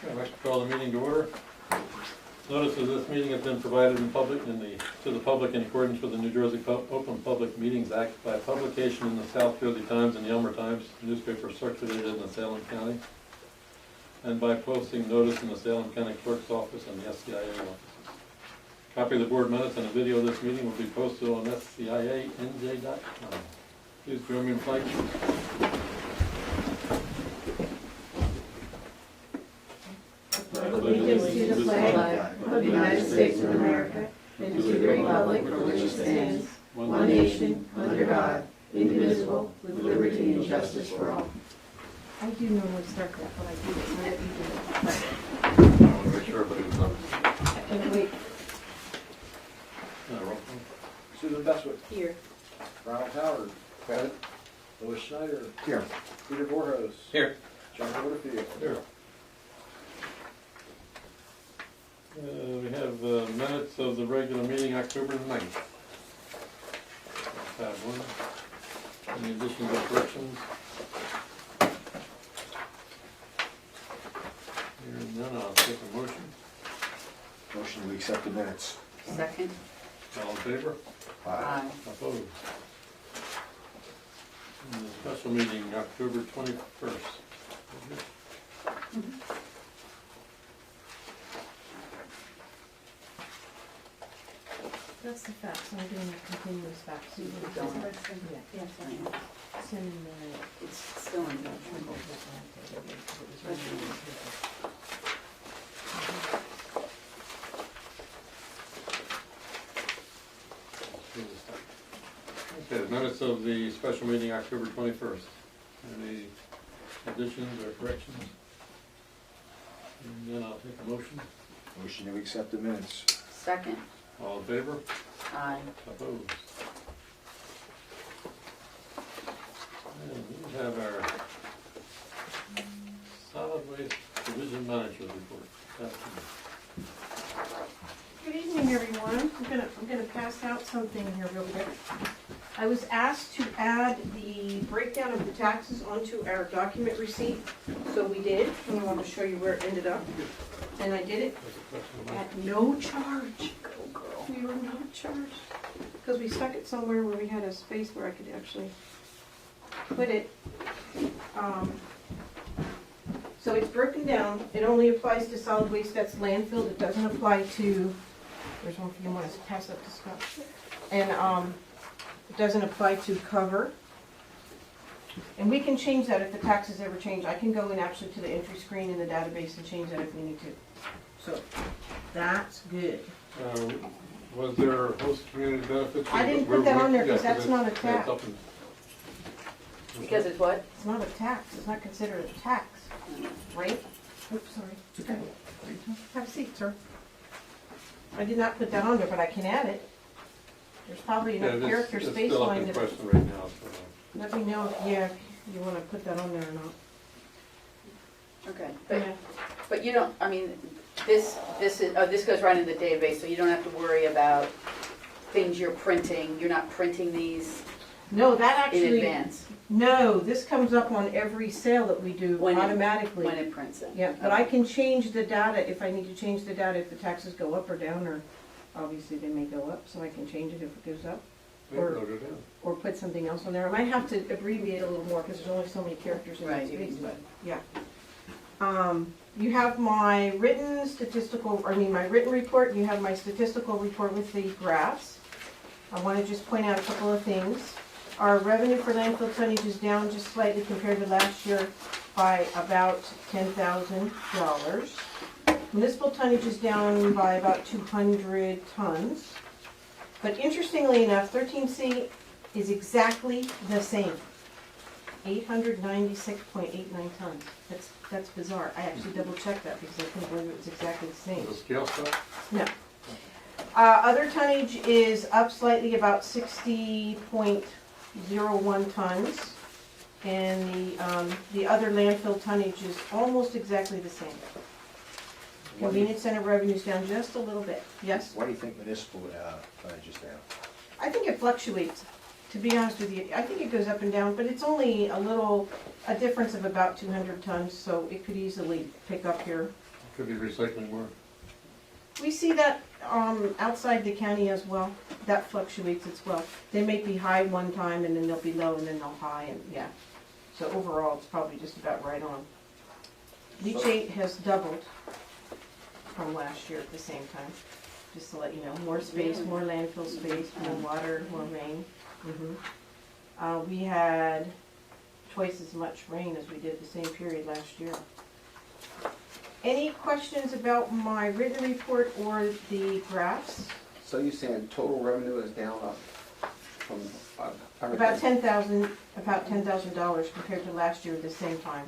I'd like to call the meeting to order. Notice of this meeting has been provided in public to the public in accordance with the New Jersey Open Public Meetings Act by publication in the South Jersey Times and the Elmer Times, newspaper circulated in the Salem County, and by posting notice in the Salem County Clerk's Office and the SCIA offices. Copy of the board minutes and a video of this meeting will be posted on scianj.com. Please join me in flag. Allegiance to the flag of the United States of America and to the republic for which it stands, one nation, under God, indivisible, with liberty and justice for all. I do normally start that, but I do it so that you do it. I want to make sure everybody was on. And wait, Roll call. Susan Bestwick. here. Ronald Howard. Present. Louis Schneider. Here. Peter Voorhees. Here. John Porterfield. Here. We have minutes of the regular meeting, October 9th. Tab 1. Any additions or corrections? Hearing none, I'll take a motion. Motion to accept the minutes. Second. All in favor? Aye. Opposed? And the special meeting, October 21st. That's the fax. I'm doing the continuous fax. So you can Don't. yeah, send It's still in the Okay, the minutes of the special meeting, October 21st. Any additions or corrections? And then I'll take a motion. Motion to accept the minutes. Second. All in favor? Aye. Opposed? And we have our solid waste division manager's report. That's Good evening, everyone. I'm gonna pass out something here real quick. I was asked to add the breakdown of the taxes onto our document receipt, so we did, and I want to show you where it ended up. And I did it a question. at no charge. Go girl. We were not charged, because we stuck it somewhere where we had a space where I could actually put it. So it's broken down. It only applies to solid waste that's landfill. It doesn't apply to, there's one for you, want to pass that to Scott. And it doesn't apply to cover. And we can change that if the taxes ever change. I can go in actually to the entry screen in the database and change that if we need to. So that's good. Was there host community benefits? I didn't put that on there because Yeah, that's not a it's tax. up in- Because it's what? It's not a tax. It's not considered a tax, right? Oops, sorry. Okay. Have a seat, sir. I did not put that on there, but I can add it. There's probably Yeah, enough character space It's still up line in to, question right now. let me know if you want to put that on there or not. Okay. Yeah. But you don't, I mean, this goes right in the database, so you don't have to worry about things you're printing. You're not printing these No, that in actually, advance no, this comes up on every sale that we do when automatically. it prints it. Yeah, but I can change the data if I need to change the data, if the taxes go up or down, or obviously they may go up, so I can change it if it goes up. We Or- wrote it down. Or put something else on there. I might have to abbreviate a little more because there's only so many characters in that Right, space, you but, yeah. You have my written my written report, you have my statistical report with the graphs. I want to just point out a couple of things. Our revenue for landfill tonnage is down just slightly compared to last year by about $10,000. Municipal tonnage is down by about 200 tons. But interestingly enough, 13C is exactly the same. 896.89 tons. That's bizarre. I actually double checked that because I couldn't believe it's exactly the same. The scale stuff? No. Other tonnage is up slightly, about 60.01 tons. And the other landfill tonnage is almost exactly the same. Convenience center revenue's down just a little bit. Yes? Why do you think municipal tonnage is down? I think it fluctuates. To be honest with you, I think it goes up and down, but it's only a difference of about 200 tons, so it could easily pick up here. Could be recycling more. We see that outside the county as well. That fluctuates as well. They may be high one time and then they'll be low and then they'll high, and yeah. So overall, it's probably just about right on. Leachate has doubled from last year at the same time, just to let you know. More space, more landfill space, more water, more rain. We had twice as much rain as we did the same period last year. Any questions about my written report or the graphs? So you're saying total revenue is down from About $10,000 compared to last year at the same time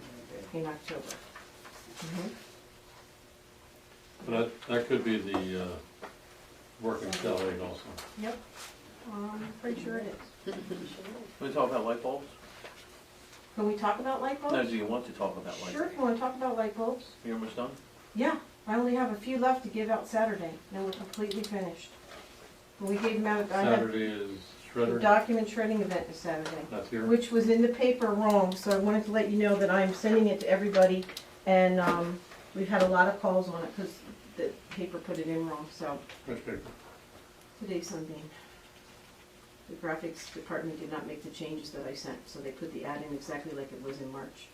in October. But that could be the working salary also. Yep, I'm pretty sure it is. Can we talk about light bulbs? Can we talk about light bulbs? No, do you want to talk about light Sure, bulbs? if you want to talk about light bulbs. You're almost done? Yeah, I only have a few left to give out Saturday, then we're completely finished. We gave them out, I had Saturday is the shredder, document shredding event is Saturday, that's here. which was in the paper wrong, so I wanted to let you know that I'm sending it to everybody, and we've had a lot of calls on it because the paper put it in wrong, so Which paper? today's Sunday. The graphics department did not make the changes that I sent, so they put the ad in exactly like it was in March.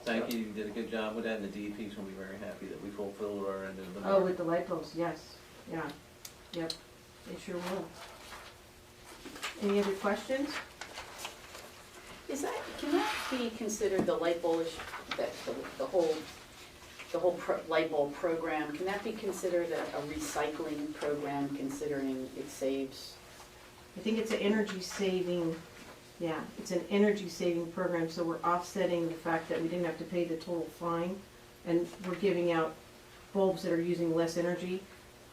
Thank you, you did a good job with that, and the DEP's gonna be very happy that we fulfilled our end of the. Oh, with the light bulbs, yes, yeah, yep, they sure will. Any other questions? Is that, can that be considered the light bulb, that the whole light bulb program, can that be considered a recycling program considering it saves? I think it's an energy saving, yeah, it's an energy saving program, so we're offsetting the fact that we didn't have to pay the total fine, and we're giving out bulbs that are using less energy.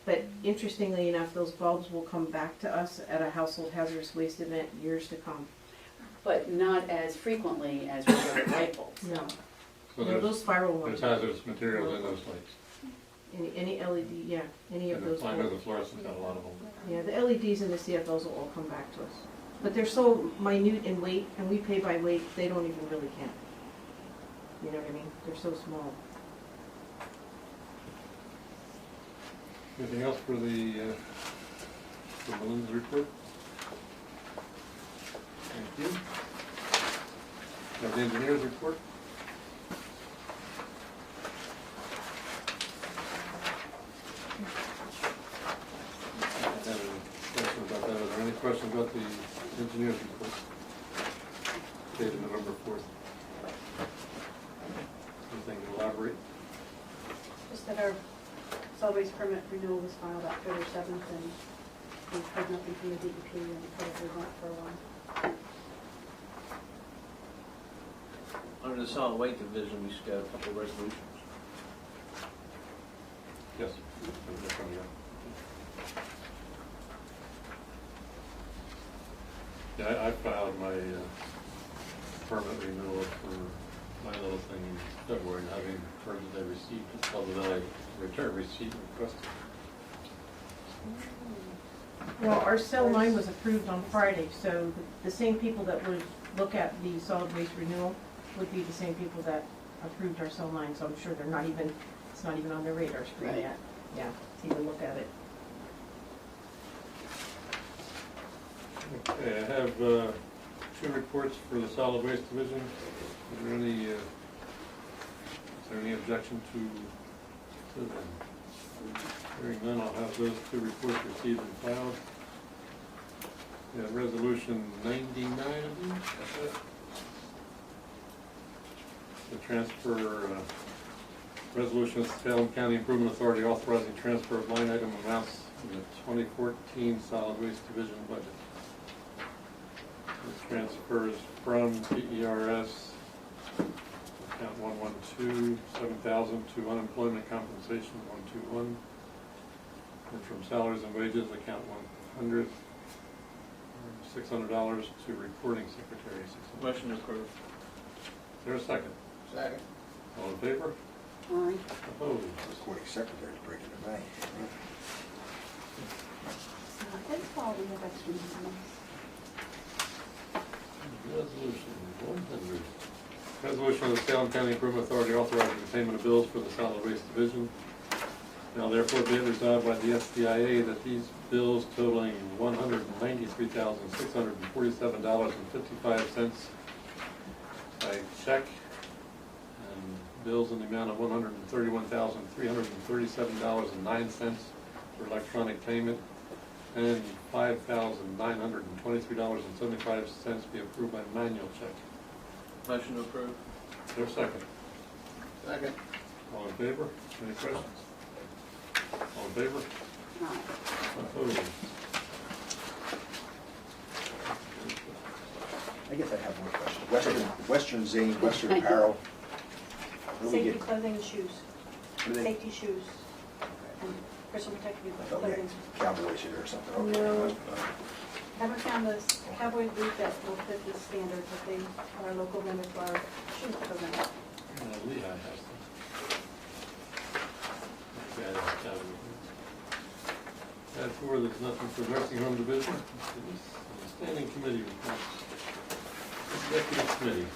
But interestingly enough, those bulbs will come back to us at a household hazardous waste event years to come. But not as frequently as regular light bulbs. No, So no, those there's spiral ones. hazardous materials in those lights. Any LED, yeah, any of And those. I know the bulbs. fluorescent got a lot of them. Yeah, the LEDs and the CFLs will all come back to us. But they're so minute in weight, and we pay by weight, they don't even really count. You know what I mean? They're so small. Anything else for the, for Melinda's report? Thank you. Now the engineer's report? Are there any questions about the engineer's report? Dated November 4th. Anything to elaborate? Just that our solid waste permit renewal was filed October 7th, and we've heard nothing from the DEP, and probably won't for a while. Under the solid waste division, we should get a couple of resolutions. Yes. Yeah, I filed my permit renewal for my little thing in February, and having heard that they received it, other than I returned receipt requested. Well, our cell 9 was approved on Friday, so the same people that would look at the solid waste renewal would be the same people that approved our cell 9, so I'm sure they're not even, it's not even on their radar screen Right. yet. Yeah, to even look at it. Okay, I have 2 reports for the solid waste division. Is there any objection to them? Hearing none, I'll have those 2 reports received and filed. Yeah, resolution 99, I believe, that's it. The transfer, resolution of Salem County Improvement Authority authorizing transfer of line item amounts in the 2014 solid waste division budget. This transfers from PERS account 112, 7,000 to unemployment compensation 121, and from salaries and wages account 100, $600 to reporting secretary. $600. Motion approved. Is there a second? Second. All in favor? Aye. Opposed? Recording secretary's breaking the bank. That's all we have extra ones. Resolution 100. Resolution of the Salem County Improvement Authority authorizing the payment of bills for the solid waste division. Now therefore be it resolved by the SDIA that these bills totaling $193,647.55 by check, and bills in the amount of $131,337.09 for electronic payment, and $5,923.75 be approved by manual check. Motion to approve. Is there a second? Second. All in favor? Any questions? All in favor? Aye. Opposed? I guess I have one question. Western Zane, Western Apparel. What do we Safety get? clothing and shoes, What do they- safety shoes, and personal protective Okay, clothing. cowboy shit or something. Okay. No. Haven't found this cowboy boot that will fit the standard, but they are a local vendor for our shoe program. Lehigh has them. Okay, Add four, there's nothing for nursing home division. Standing committee reports. Executive committee.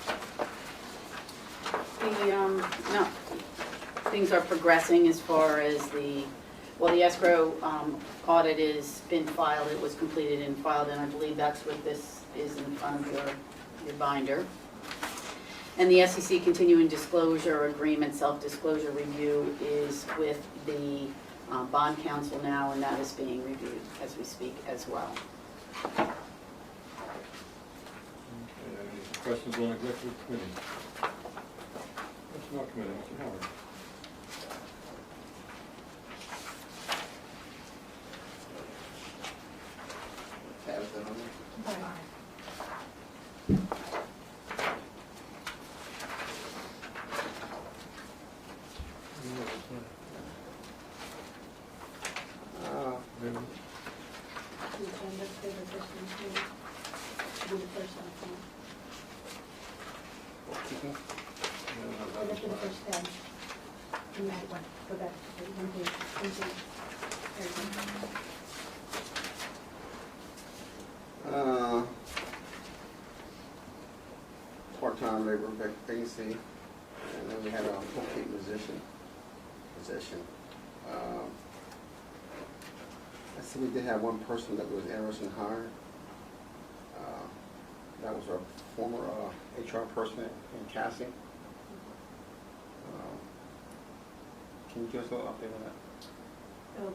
No, things are progressing as far as the escrow audit has been filed, it was completed and filed, and I believe that's what this is in front of your binder. And the SEC continuing disclosure agreement, self-disclosure review is with the bond counsel now, and that is being reviewed as we speak as well. Okay, any questions on executive committee? Personnel committee, Mr. Howard. Tabitha on there? The agenda for the first one, too. Should be the first one, I think. Go back to the first tab. And that one, go back to the one page, one page. There you go. Part-time labor vacancy, and then we had a bookkeeping position. I see we did have one person that was interested in hiring. That was our former HR person in Cassie. Can you give us a little update on that?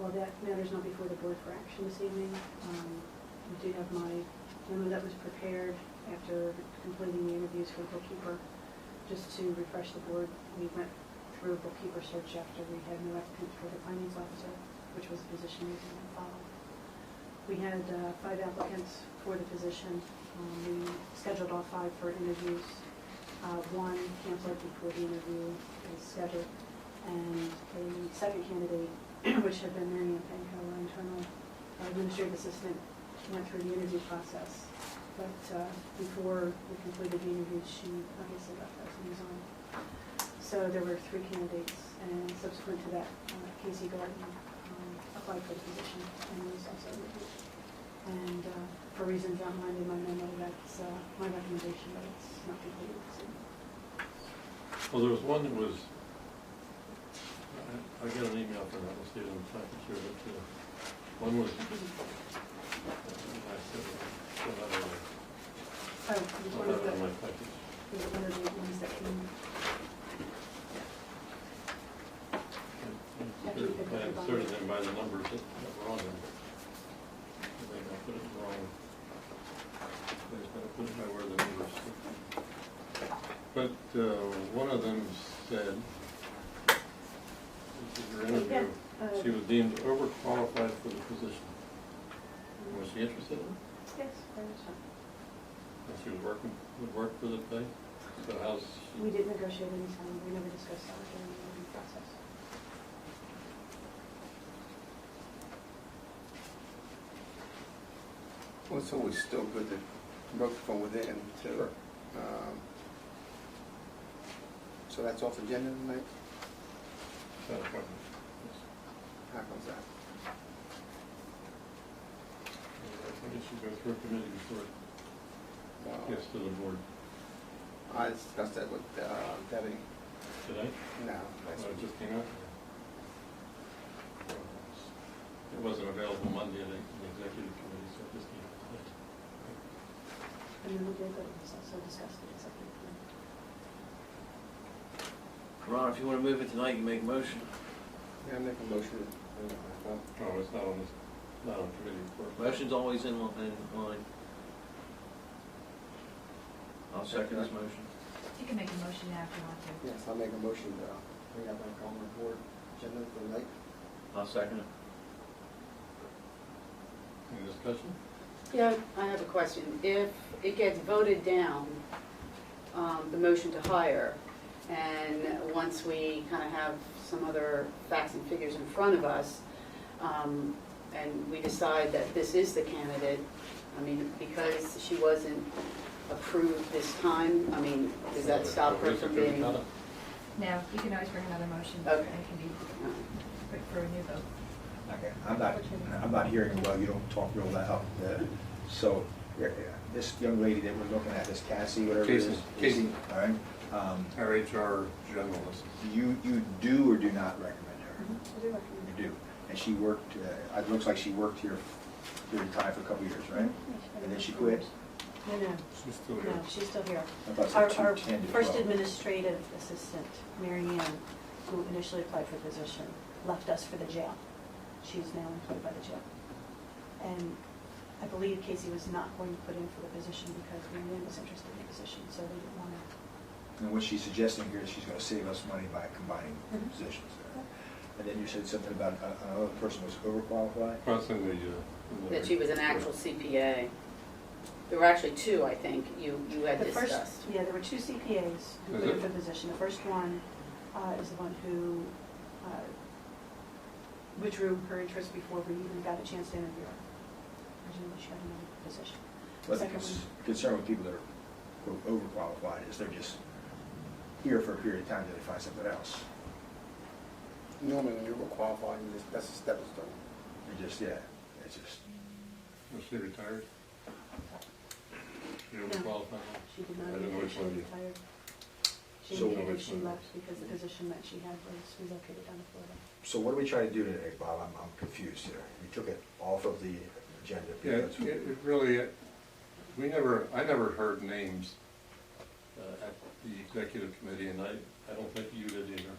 Well, that matter's not before the board for action this evening. We do have my memo that was prepared after completing the interviews for bookkeeper. Just to refresh the board, we went through a bookkeeper search after we had no applicants for the finance officer, which was the position we did not follow. We had 5 applicants for the position. We scheduled all 5 for interviews. One canceled before the interview was scheduled, and a second candidate, which had been Marianne Penco, our internal administrative assistant, went through the interview process. But before we completed the interviews, she obviously left us and resigned. So there were 3 candidates, and subsequent to that, Casey Garden applied for the position and was also interviewed. And for reasons outlined in my memo, that's my recommendation, but it's not completed this evening. Well, there was one that was, I got an email from that, we'll see it in the package here, but one was, I said, Oh, it was I'll one of have it the, in my package. was one of the ones that came. I inserted them by the numbers that were on them. I think I put it wrong. I just gotta put it by where the numbers. But one of them said, this is her interview, she was deemed overqualified for the position. Was she interested in it? Yes, very much so. And she was would work for the pay? So how's she? We didn't negotiate any time, we never discussed that during the interview process. Well, it's always still good to promote from within, too. Sure. So that's off the agenda tonight? How comes that? I think it should go through a committee before it Yes, to the board. I discussed that with Debbie. Today? No, Oh, last it week. just came out? It wasn't available Monday at the executive committee, so it just came out today. And then the day that it was also discussed at executive committee. Ron, if you wanna move it tonight, you make a motion. Yeah, I make a motion. Oh, it's not on this, not on committee report. Motion's always in line. I'll second this motion. You can make a motion now if you want to. Yes, I'll make a motion to bring that back on the board agenda for tonight. I'll second it. Any discussion? Yeah, I have a question. If it gets voted down, the motion to hire, and once we kind of have some other facts and figures in front of us, and we decide that this is the candidate, I mean, because she wasn't approved this time, I mean, does that stop her from being? No, you can always bring another motion. Okay. And it can be put for a new vote. Okay, I'm not hearing you well, you don't talk real loud. So, this young lady that we're looking at, this Cassie, whatever it is. Casey. All right. Our HR generalist. You do or do not recommend her? I do recommend You do. And she worked, it looks like she worked here during time for a couple of years, right? And then she quit? No, She's still here. no, she's still here. I thought it Our, said our 210 to first 12. administrative assistant, Mary Ann, who initially applied for the position, left us for the jail. She's now employed by the jail. And I believe Casey was not going to put in for the position because Mary Ann was interested in the position, so they didn't want to. And what she's suggesting here is she's gonna save us money by combining Mhm. positions. And then you said something about another person was overqualified? Plus in the, That she was an actual CPA. There were actually two, I think, you had The first, discussed. yeah, there were two CPAs who Is put in it? for the position. The first one is the one who withdrew her interest before we even got a chance to interview her. Originally, she had another position. The But the second one, concern with people that are quote, overqualified is they're just here for a period of time until they find something else. Normally, when you're qualified, that's a stepping stone. They're just, yeah, it's just, was she retired? She No. overqualified? she did I not didn't know which eventually one you- retire. She So- indicated Which she one? left because the position that she had was relocated down to Florida. so what are we trying to do today, Bob? I'm confused here. We took it off of the agenda Yeah, because it really, I never heard names at the executive committee, and I don't think you did either,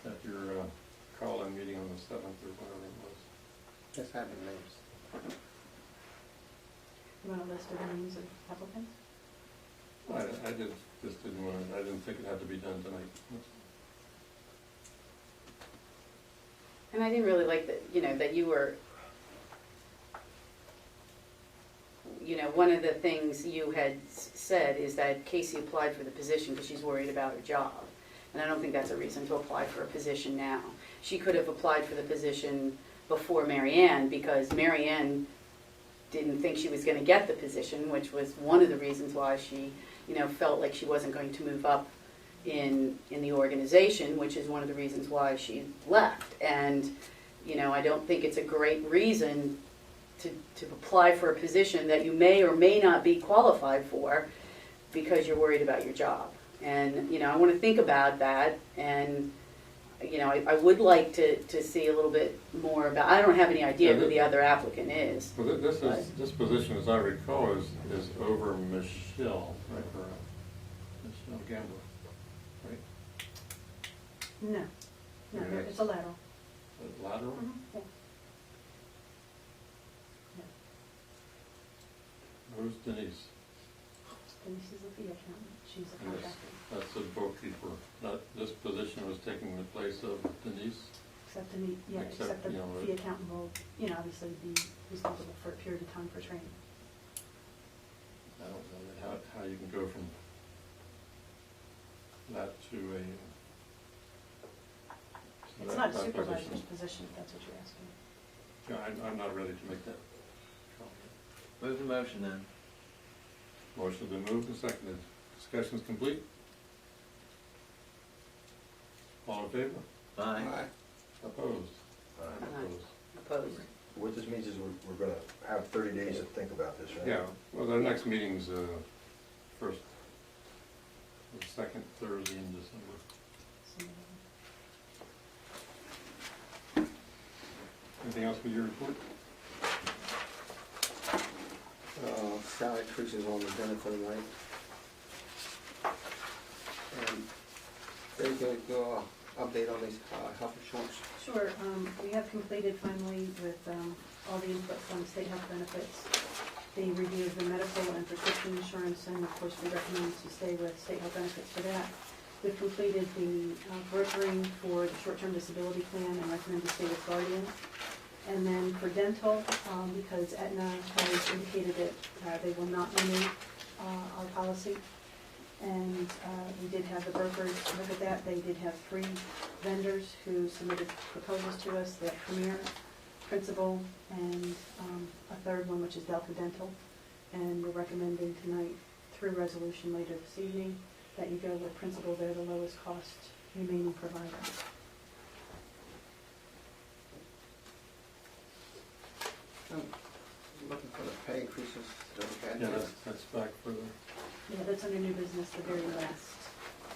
at your call-in meeting on the 7th or whatever it was. Just having names. You want a list of the names of applicants? I just didn't want, I didn't think it had to be done tonight. And I didn't really like that, that you were, one of the things you had said is that Casey applied for the position because she's worried about her job. And I don't think that's a reason to apply for a position now. She could have applied for the position before Mary Ann because Mary Ann didn't think she was going to get the position, which was one of the reasons why she, felt like she wasn't going to move up in the organization, which is one of the reasons why she left. And, I don't think it's a great reason to apply for a position that you may or may not be qualified for because you're worried about your job. And, I want to think about that, and, I would like to see a little bit more about, I don't have any idea who the other applicant is. Well, this position, as I recall, is over Michelle, right, or Michelle Gambler, right? No, Yeah. it's a lateral. Lateral? Yeah. Who's Denise? Denise is a fee accountant, she's a And contractor, that's the bookkeeper. This position was taking the place of Denise? except the Except, fee accountant will, obviously be responsible for a period of time for training. I don't know how you can go from that to a. It's not a supervisor's position, if that's what you're asking. Yeah, I'm not ready to make that call. Move the motion then. Motion's been moved and seconded. Discussion's complete. All in favor? Aye. Aye. Opposed? Aye. Opposed. Opposed. What this means is we're gonna have 30 days to think about this, right? Yeah, well, our next meeting's, the second Thursday in December. Anything else with your report? Salary increases on the agenda for tonight. And very good, update on these health insurance. Sure, we have completed finally with all the inputs on state health benefits, the review of the medical and prescription insurance, and of course we recommend to stay with state health benefits for that. We've completed the brokering for the short-term disability plan and recommend to stay with Guardian. And then for dental, because Aetna has indicated that they will not renew our policy. And we did have the brokers look at that. They did have 3 vendors who submitted proposals to us, that Premier, Principal, and a third one, which is Delta Dental. And we're recommending tonight, through resolution later this evening, that you go with Principal. They're the lowest cost remaining provider. Looking for the pay increases that we had. Yeah, that's back further. Yeah, that's under new business, the very last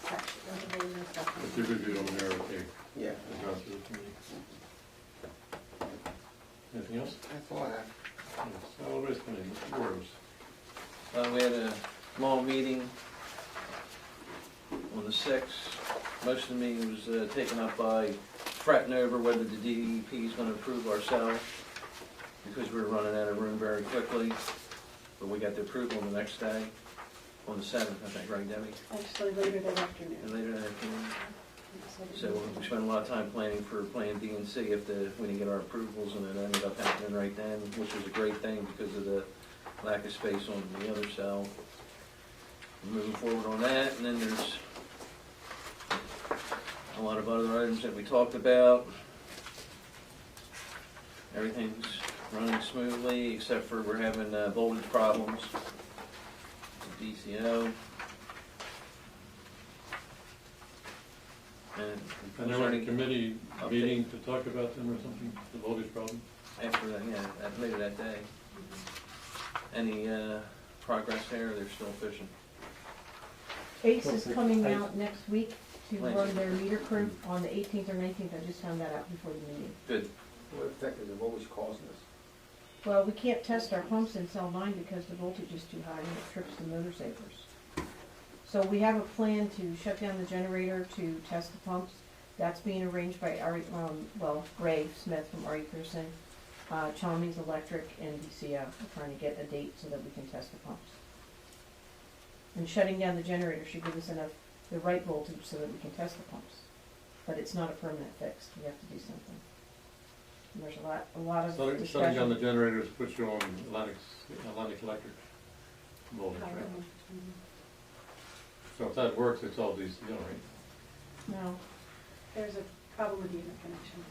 section, the very last But document. you reviewed them there, okay, Yeah, address it to me. Anything else? that's all I have. Yes, solid waste committee, Mr. Waters. We had a long meeting on the 6th. Most of the meeting was taken up by fretting over whether the DEP is going to approve our cell, because we were running out of room very quickly. But we got the approval the next day, on the 7th, I think, right, Debbie? Actually, later that afternoon. And later that afternoon. So we spent a lot of time planning for Plan B and C if we didn't get our approvals, and it ended up happening right then, which was a great thing because of the lack of space on the other cell. We're moving forward on that, and then there's a lot of other items that we talked about. Everything's running smoothly, except for we're having voltage problems with DCO. And there was a committee meeting to talk about them or something, the voltage problem? After that, yeah, later that day. Any progress there, or they're still fishing? ACE is coming out next week to Nice. run their meter crew on the 18th or 19th. I just found that out before the meeting. Good. What effect is it always causing this? Well, we can't test our pumps in cell 9 because the voltage is too high and it trips the motor savers. So we have a plan to shut down the generator to test the pumps. That's being arranged by Ray Smith from R.E. Pearson, Chalmers Electric, and DCO. We're trying to get a date so that we can test the pumps. And shutting down the generator should give us the right voltage so that we can test the pumps. But it's not a permanent fix. We have to do something. And there's a lot of Shutting discussion. down the generators puts you on Atlantic Electric voltage, right? So if that works, it's all DCO, right? No. There's a problem with the interconnection.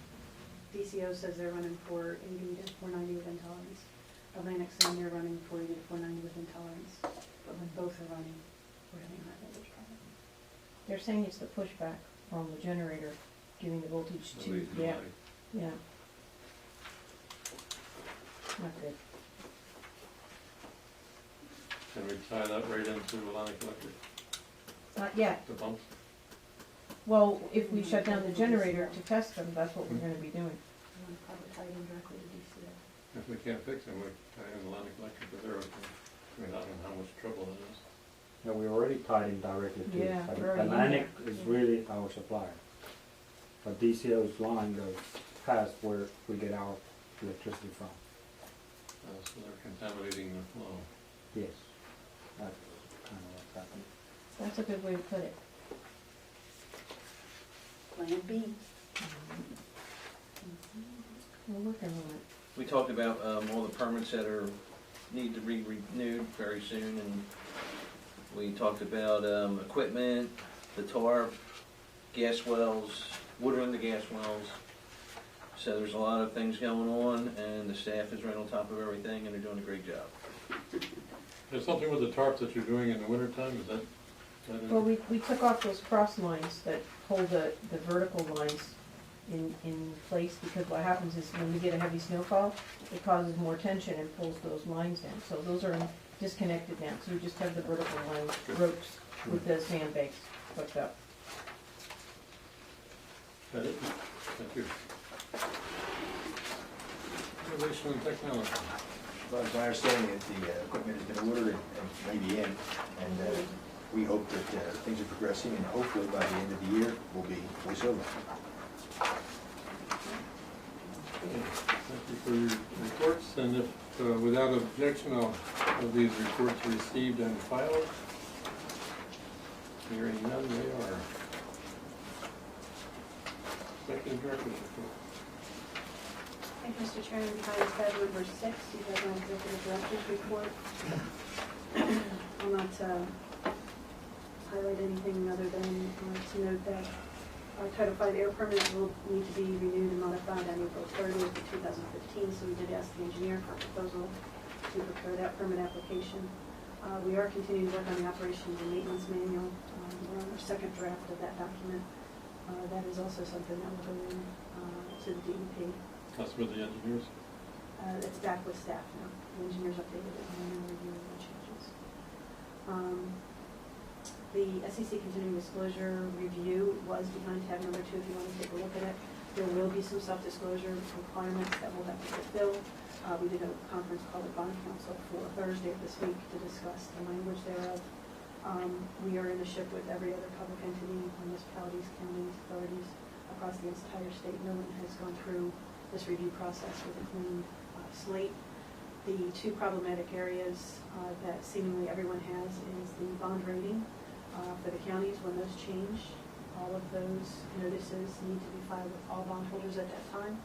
DCO says they're running 480 to 490 with intolerance. Atlantic saying they're running 480 to 490 with intolerance. But when both are running, we're having a high voltage problem. They're saying it's the pushback from the generator giving the voltage At to, least in yeah, my- yeah. Not good. Can we tie that right into Atlantic Electric, Not yet. the pumps? Well, if we shut down the generator to test them, that's what we're gonna be doing. We want to probably tie it in directly to DCO. If we can't fix them, we tie in Atlantic Electric, but they're okay. I mean, I don't know how much trouble it is. No, we already tied in directly to Yeah, it. we're already in Atlantic there. is really our supplier. But DCO's line goes past where we get our electricity from. So they're contaminating the flow. Yes, that's kind of what's happening. That's a good way to put it. Plan B. We're working on it. We talked about all the permits that need to be renewed very soon, and we talked about equipment, the tarp, gas wells, watering the gas wells. So there's a lot of things going on, and the staff is right on top of everything, and they're doing a great job. There's something with the tarps that you're doing in the wintertime, is that it? Well, we took off those cross lines that hold the vertical lines in place. place, because what happens is when we get a heavy snowfall, it causes more tension and pulls those lines in. So those are disconnected now, so we just have the vertical line ropes with the sandbags hooked up. That it? Thank you. Innovation and technology. Well, it's my understanding that the equipment has been ordered and may be in, and we hope that things are progressing, and hopefully by the end of the year, we'll be voice over. Thank you for your reports, and if, without objection, I'll have these reports received and filed. Hearing none, they are. Executive Director's report. Thank you, Mr. Chairman. Item tab number 6, you have my executive director's report. I'll not highlight anything other than to note that our Title V air permit will need to be renewed and modified on April 30th of 2015, so we did ask the engineer for a proposal to prepare that permit application. We are continuing to work on the operations and maintenance manual. We're on our second draft of that document. That is also something that will go in to the DEP. That's with the engineers. It's back with staff now. The engineers updated it and they're reviewing the changes. The SEC continuing disclosure review was behind tab number 2 if you want to take a look at it. There will be some self-disclosure requirements that we'll have to fulfill. We did a conference call with Bond Council for Thursday of this week to discuss the language thereof. We are in the ship with every other public entity, municipalities, counties, authorities across the entire state. No one has gone through this review process with a clean slate. The two problematic areas that seemingly everyone has is the bond rating for the counties. When those change, all of those notices need to be filed with all bondholders at that time,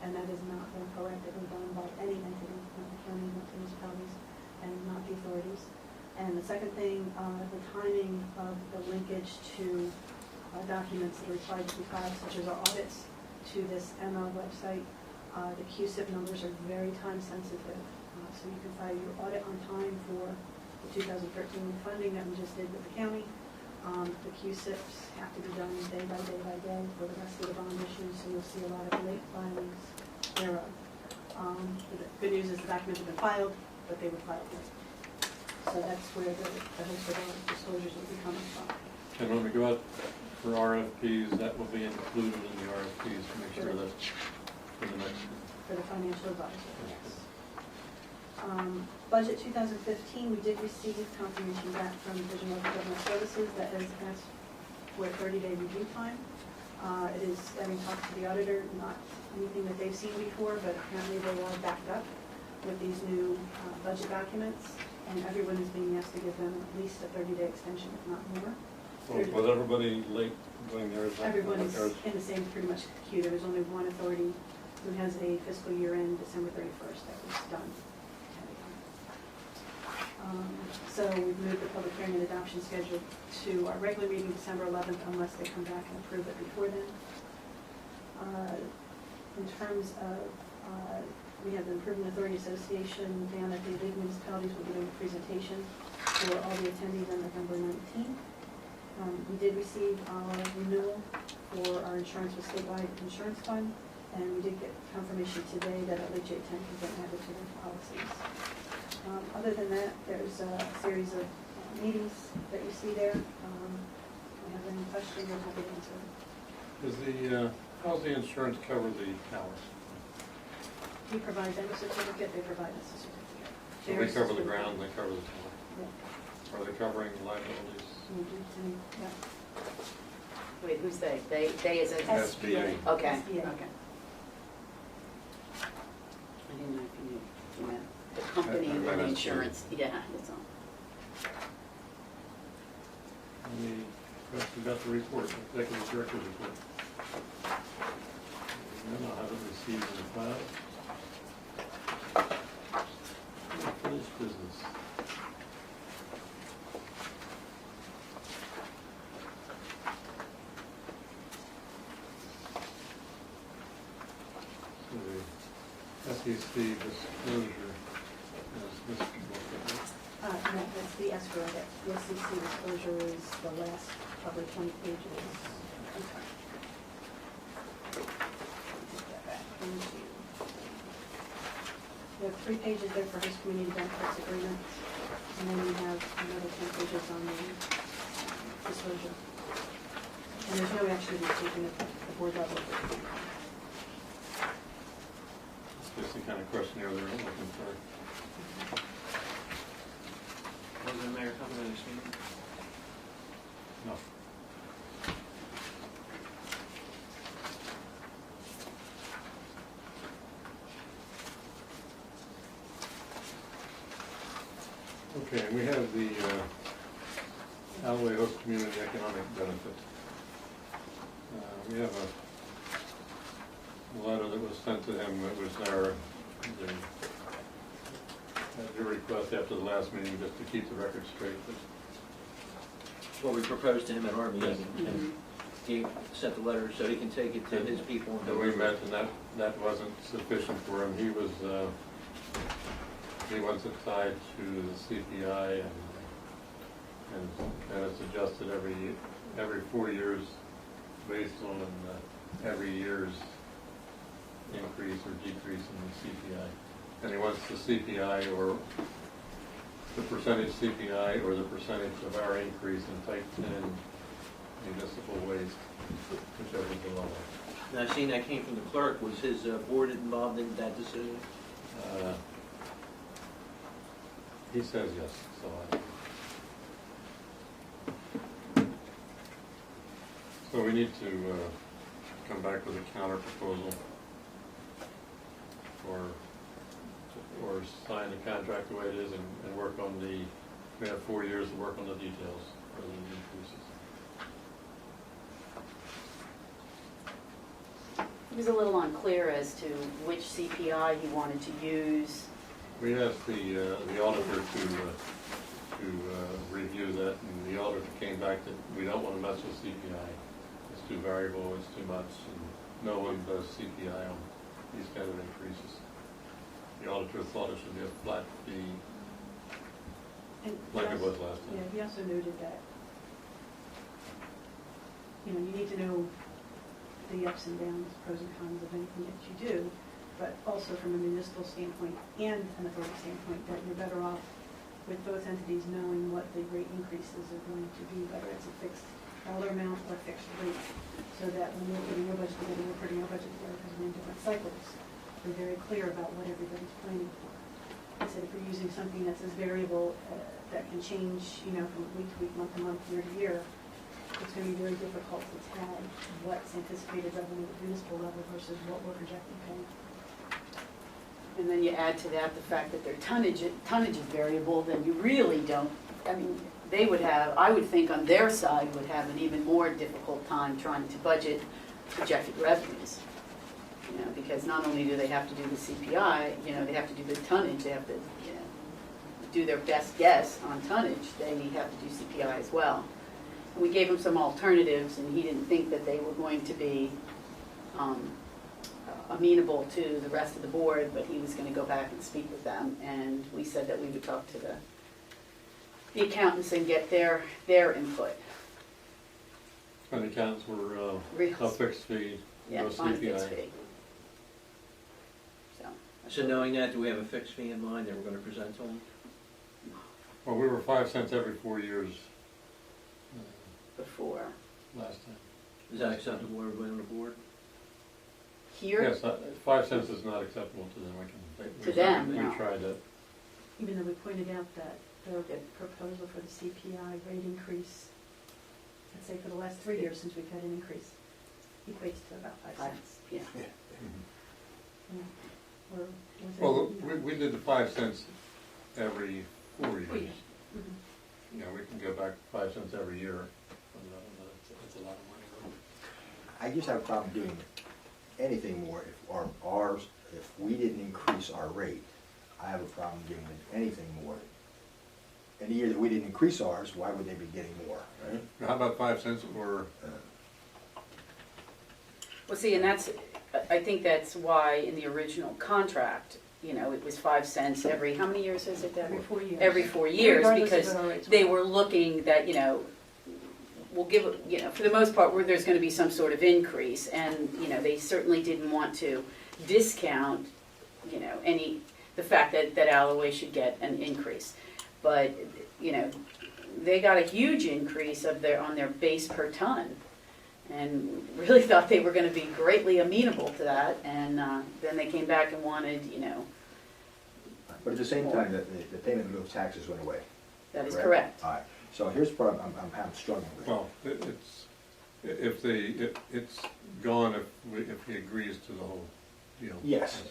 and that is not been proactively done by any entity, not the county, not the municipalities, and not the authorities. And the second thing, the timing of the linkage to documents that are required to be filed, such as our audits, to this ML website. The QSIP numbers are very time sensitive, so you can file your audit on time for the 2013 funding that we just did with the county. The QSIPs have to be done day by day by day for the rest of the bond issues, so you'll see a lot of late filings thereof. The good news is the documents have been filed, but they were filed late. So that's where the host of our disclosures will be coming from. And when we go out for RFPs, that will be included in the RFPs to make sure that for the next. For the financial advisor, yes. Budget 2015, we did receive confirmation back from Division of Government Services that has asked for a 30-day review time. It is, having talked to the auditor, not anything that they've seen before, but apparently they are backed up with these new budget documents, and everyone is being asked to give them at least a 30-day extension, if not more. Well, was everybody late doing theirs? Everyone is in the same pretty much queue. There was only one authority who has a fiscal year end December 31st that was done. So we've moved the public hearing and adoption schedule to our regular meeting December 11th unless they come back and approve it before then. In terms of, we have the Improvement Authority Association down at the League of Municipalities will be doing a presentation for all the attendees on November 19th. We did receive our renewal for our insurance with statewide insurance fund, and we did get confirmation today that our LHA 10 has been added to their policies. Other than that, there's a series of meetings that you see there. If you have any questions, I'm happy to answer them. Is the, how's the insurance cover the hours? We provide them a certificate, they provide us a certificate. So they cover the ground, they cover the tower. Yeah. Are they covering liabilities? Yeah. Wait, who's they? They is a. SBA. Okay, SBA. okay. I didn't know if you meant the company and the insurance, yeah, it's on. Any questions about the report, executive director's report? None, I haven't received in the file. Unfinished business. So the SEC disclosure is this. No, that's the escrow, that the SEC disclosure is the last probably 20 pages. 3 pages there for host community benefits agreements, and then you have another 10 pages on the disclosure. And there's no action to be taken at the board level. It's just the kind of questionnaire they're looking for. Was there a mayor comment on this meeting? No. Okay, we have the Alloway Host Community Economic Benefit. We have a letter that was sent to him. It was your request after the last meeting, just to keep the record straight. What we proposed to him at our meeting, Mhm. and he sent the letter so he can take it to his people and And go we over met, it. and that wasn't sufficient for him. He wants it tied to the CPI, and it's adjusted every 4 years based on every year's increase or decrease in the CPI. And he wants the CPI, or the percentage CPI, or the percentage of our increase in type 10 municipal waste, whichever is the lower. Now, seeing that came from the clerk, was his board involved in that decision? He says yes, so we need to come back with a counter proposal, or sign the contract the way it is, and work on we have 4 years to work on the details for the increases. It was a little unclear as to which CPI he wanted to use. We asked the auditor to review that, and the auditor came back that we don't want to mess with CPI. It's too variable, it's too much, and no one does CPI on these kind of increases. The auditor thought it should be a flat fee, And like it yes, was last Yeah, time. he also noted that, you need to know the ups and downs, pros and cons of anything that you do, but also from a municipal standpoint and an authority standpoint, that you're better off with both entities knowing what the rate increases are going to be, whether it's a fixed dollar amount or fixed rate, so that when we're putting your budget together, we're putting our budget together because we're in different cycles. We're very clear about what everybody's planning for. Instead, if we're using something that's as variable, that can change, from week to week, month to month, year to year, it's going to be very difficult to tag what's anticipated revenue at the municipal level versus what we're projecting paying. And then you add to that the fact that their tonnage is variable, then you really don't, they would have, I would think on their side, would have an even more difficult time trying to budget projected revenues. Because not only do they have to do the CPI, they have to do the tonnage, they have to, do their best guess on tonnage, they have to do CPI as well. And we gave him some alternatives, and he didn't think that they were going to be amenable to the rest of the board, but he was going to go back and speak with them, and we said that we would talk to the accountants and get their input. And the accountants were a fixed fee, Yeah, no on a fixed CPI. fee. So knowing that, do we have a fixed fee in mind that we're going to present to him? Well, we were 5 cents every 4 years Before. last time. Is that acceptable to everybody on the board? Here? Yes, 5 cents is not acceptable to them. To them, no. We tried that. Even though we pointed out that the proposal for the CPI rate increase, let's say for the last 3 years since we've had an increase, equates to about 5 cents. Yeah. Mhm. Or Well, we did the 5 cents every 4 years. Mhm. We can go back 5 cents every year. That's a lot of money. I just have a problem doing anything more if we didn't increase our rate. I have a problem giving them anything more. Any year that we didn't increase ours, why would they be getting more, right? How about 5 cents or, Well, see, and I think that's why in the original contract, it was 5 cents every, how many years is it, Debbie? Every 4 years. Every 4 years, Regardless of because what our rates they were. were looking that, we'll give, for the most part, where there's gonna be some sort of increase, and, they certainly didn't want to discount, the fact that Alloway should get an increase. But, you know, they got a huge increase on their base per ton, and really thought they were gonna be greatly amenable to that, and then they came back and wanted, you know, But at the same time, the payment in lieu of taxes went away. that is correct. All right, so here's the part I'm struggling with. Well, it's gone if he agrees to the whole deal. Yes,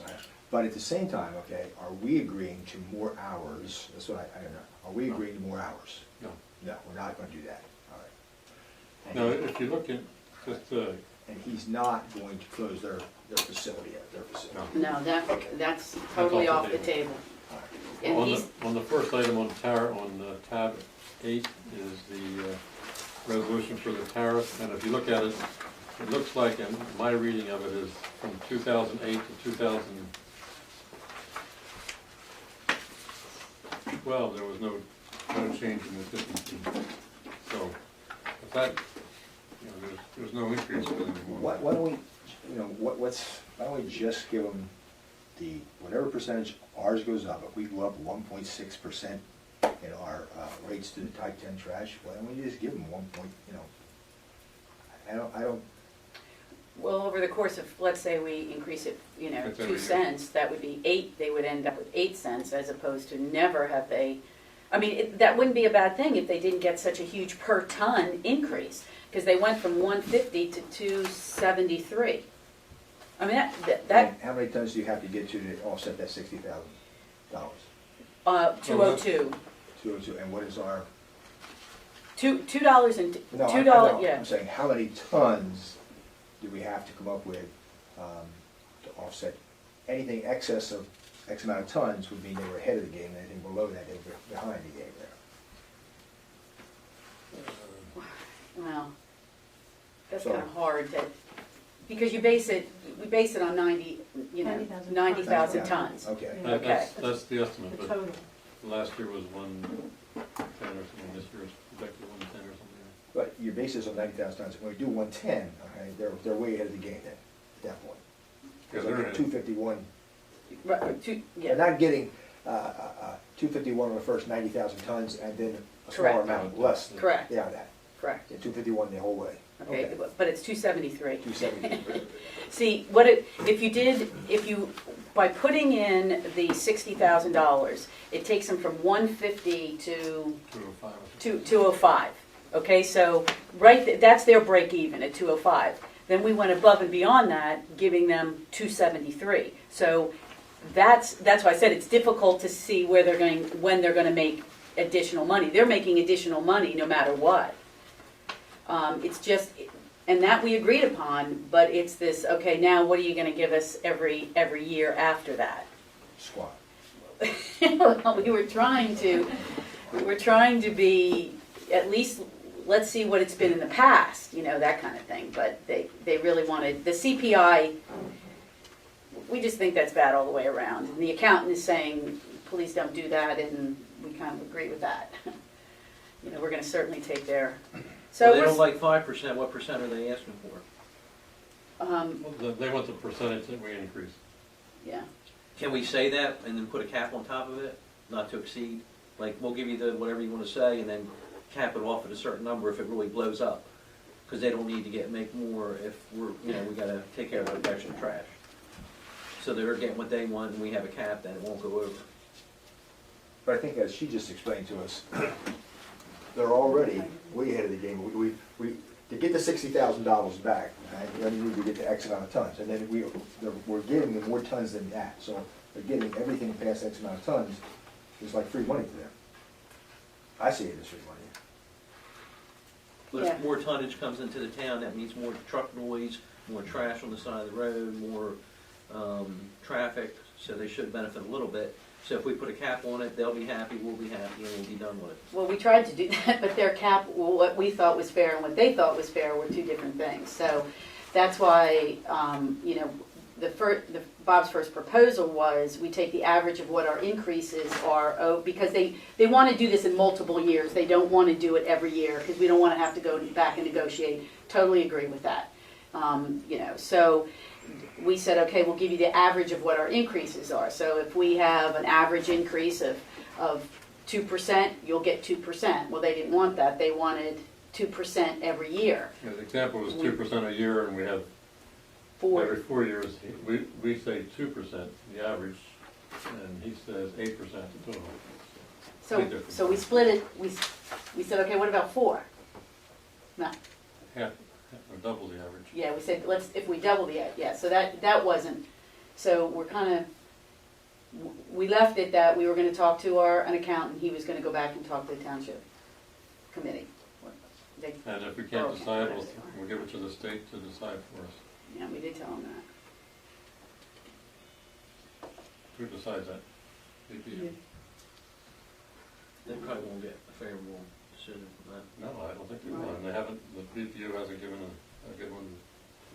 but at the same time, okay, are we agreeing to more hours? That's what I don't know. Are we agreeing to more hours? No. No, we're not gonna do that, all right. Now, And if you look at, just, and he's not going to close their facility, their facility. no. No, that's totally off the table. All right. And On he's, the first item on tab 8 is the resolution for the tariff, and if you look at it, it looks like, and my reading of it is from 2008 to 2012, there was no change in the efficiency. So, if that, you know, there's no increase in it anymore. Why don't we, why don't we just give them whatever percentage ours goes up, if we go up 1.6% in our rates to the type 10 trash, why don't we just give them I don't, well, over the course of, let's say we increase it, you know, That's 2 every year. cents, that would be 8, they would end up with 8 cents, as opposed to never have they, I mean, that wouldn't be a bad thing if they didn't get such a huge per ton increase, because they went from 150 to 273. I mean, that how many tons do you have to get to offset that $60,000? 202. 202, and what is our? $2 and No, I $2, know. yeah. I'm saying, how many tons do we have to come up with to offset anything excess of X amount of tons would mean they were ahead of the game, and anything below that, they were behind the game there. Well, that's So- kind of hard to, because we base it on 90,000 tons. Okay. Okay. That's the estimate, The but total. last year was 110 or something, this year is projected 110 or something. But your basis of 90,000 tons, when we do 110, okay, they're way ahead of the game then, at that point. Yeah, Because they're I ahead. get 251, Right, they're yeah, not getting 251 on the first 90,000 tons, and then a smaller Correct. amount less correct, beyond that. correct. Yeah, 251 the whole way. Okay, but it's 273. 270. See, if you, by putting in the $60,000, it takes them from 150 to 205. 205. Okay, so that's their break even at 205. Then we went above and beyond that, giving them 273. So that's why I said it's difficult to see when they're going to make additional money. They're making additional money no matter what. It's just, and that we agreed upon, but it's this, okay, now what are you going to give us every year after that? Squat. Well, we were trying to be, at least, let's see what it's been in the past, that kind of thing. But they really wanted, the CPI, we just think that's bad all the way around. And the accountant is saying, please don't do that, and we kind of agree with that. We're going to certainly take their, So they don't like 5%, what percent are they asking for? Well, they want the percentage that we increase. yeah. Can we say that and then put a cap on top of it, not to exceed? Like, we'll give you the, whatever you want to say, and then cap it off at a certain number if it really blows up. Because they don't need to make more if we gotta take care of the extra trash. So they're getting what they want, and we have a cap, then it won't go over. But I think as she just explained to us, they're already way ahead of the game. We to get the $60,000 back, right, we only need to get to X amount of tons, and then we're giving them more tons than that. So they're getting everything past X amount of tons is like free money to them. I see it as free money. But Yeah. if more tonnage comes into the town, that means more truck noise, more trash on the side of the road, more traffic, so they should benefit a little bit. So if we put a cap on it, they'll be happy, we'll be happy, and we'll be done with it. Well, we tried to do that, but their cap, what we thought was fair and what they thought was fair were two different things. So that's why, Bob's first proposal was we take the average of what our increases are, because they want to do this in multiple years. They don't want to do it every year because we don't want to have to go back and negotiate. Totally agree with that. So we said, okay, we'll give you the average of what our increases are. So if we have an average increase of 2%, you'll get 2%. Well, they didn't want that. They wanted 2% every year. Yeah, the example was 2% a year, and we have every 4 years, we say 2%, the average, and he says 8% the total. So we split it, we said, okay, what about 4? No, Half, or double the average. yeah, we said, if we double the, yeah, so that wasn't, so we're kind of, we left it that we were gonna talk to an accountant, he was gonna go back and talk to the township committee. They- And if we can't or decide, whatever they are. we'll give it to the state to decide for us. Yeah, we did tell them that. Who decides that? BPU? They probably won't get a favorable decision from that. No, I don't think they will, and they haven't, the BPU hasn't given a good one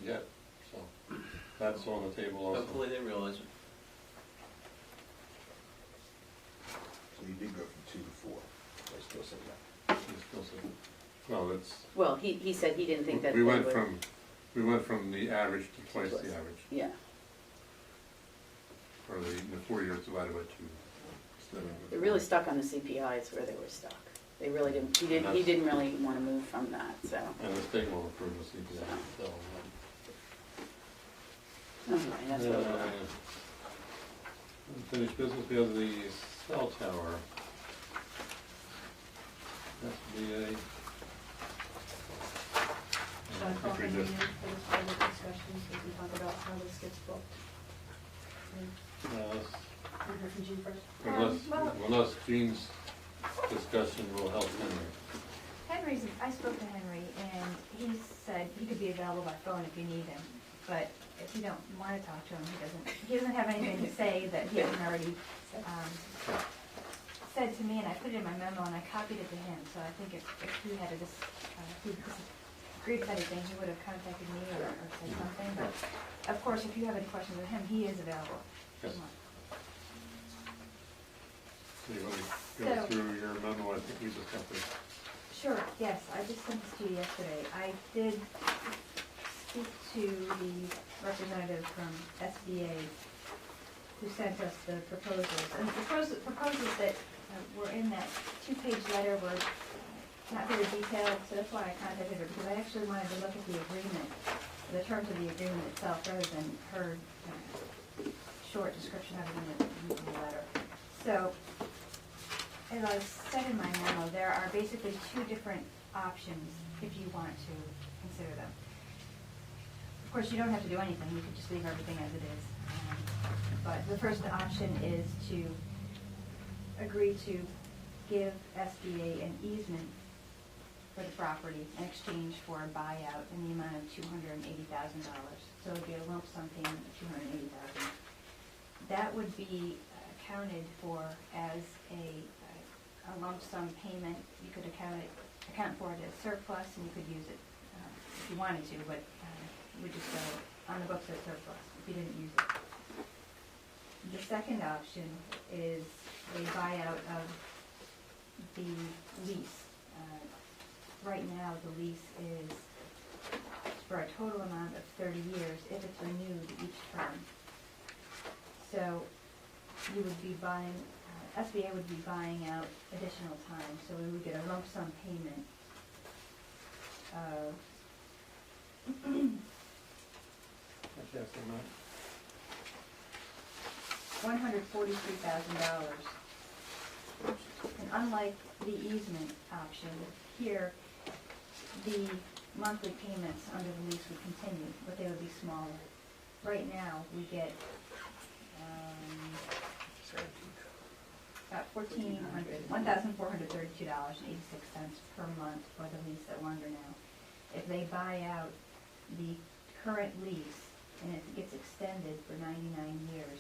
yet, so that's on the table also. Hopefully they realize it. So you did go from 2 to 4. I still say that. It's still so- Well, it's, Well, he said he didn't think that we they went would- from the average to twice the average, Yeah, or the 4 years divided by 2. instead of- they're really stuck on the CPI, is where they were stuck. They really didn't, he didn't really want to move from that, so. And the state will approve the CPI, so. Anyway, that's what it was. Unfinished business, we have the cell tower. SBA. Shall I call for a meeting for this public discussion, so we can talk about how this gets booked? Unless, We'll hear from Jean first. unless Gene's discussion will help Henry. I spoke to Henry, and he said he could be available by phone if you need him, but if you don't want to talk to him, he doesn't have anything to say that he hasn't already, said to me, and I put it in my memo, and I copied it to him, so I think if he had if he agreed with anything, he would have contacted me or said something, but of course, if you have any questions with him, he is available. Yes. So you want to go So- through your memo, I think we just got this. Sure, yes, I just sent this to you yesterday. I did speak to the representative from SBA who sent us the proposals. And the proposals that were in that 2-page letter were not very detailed, so that's why I contacted her, because I actually wanted to look at the agreement, the terms of the agreement itself, rather than her short description of it in the letter. So, as I said in my memo, there are basically 2 different options if you want to consider them. Of course, you don't have to do anything, you could just leave everything as it is. But the first option is to agree to give SBA an easement for the property in exchange for a buyout in the amount of $280,000. So it would be a lump sum payment of $280,000. That would be accounted for as a lump sum payment. You could account for it as surplus, and you could use it if you wanted to, but it would just go on the books as surplus if you didn't use it. The second option is a buyout of the lease. Right now, the lease is for a total amount of 30 years if it's renewed each term. So you would be buying, SBA would be buying out additional time, so we would get a lump sum payment of $143,000. And unlike the easement option, here, the monthly payments under the lease would continue, but they would be smaller. Right now, we get about $1,432.86 per month for the lease that we're under now. If they buy out the current lease and it gets extended for 99 years,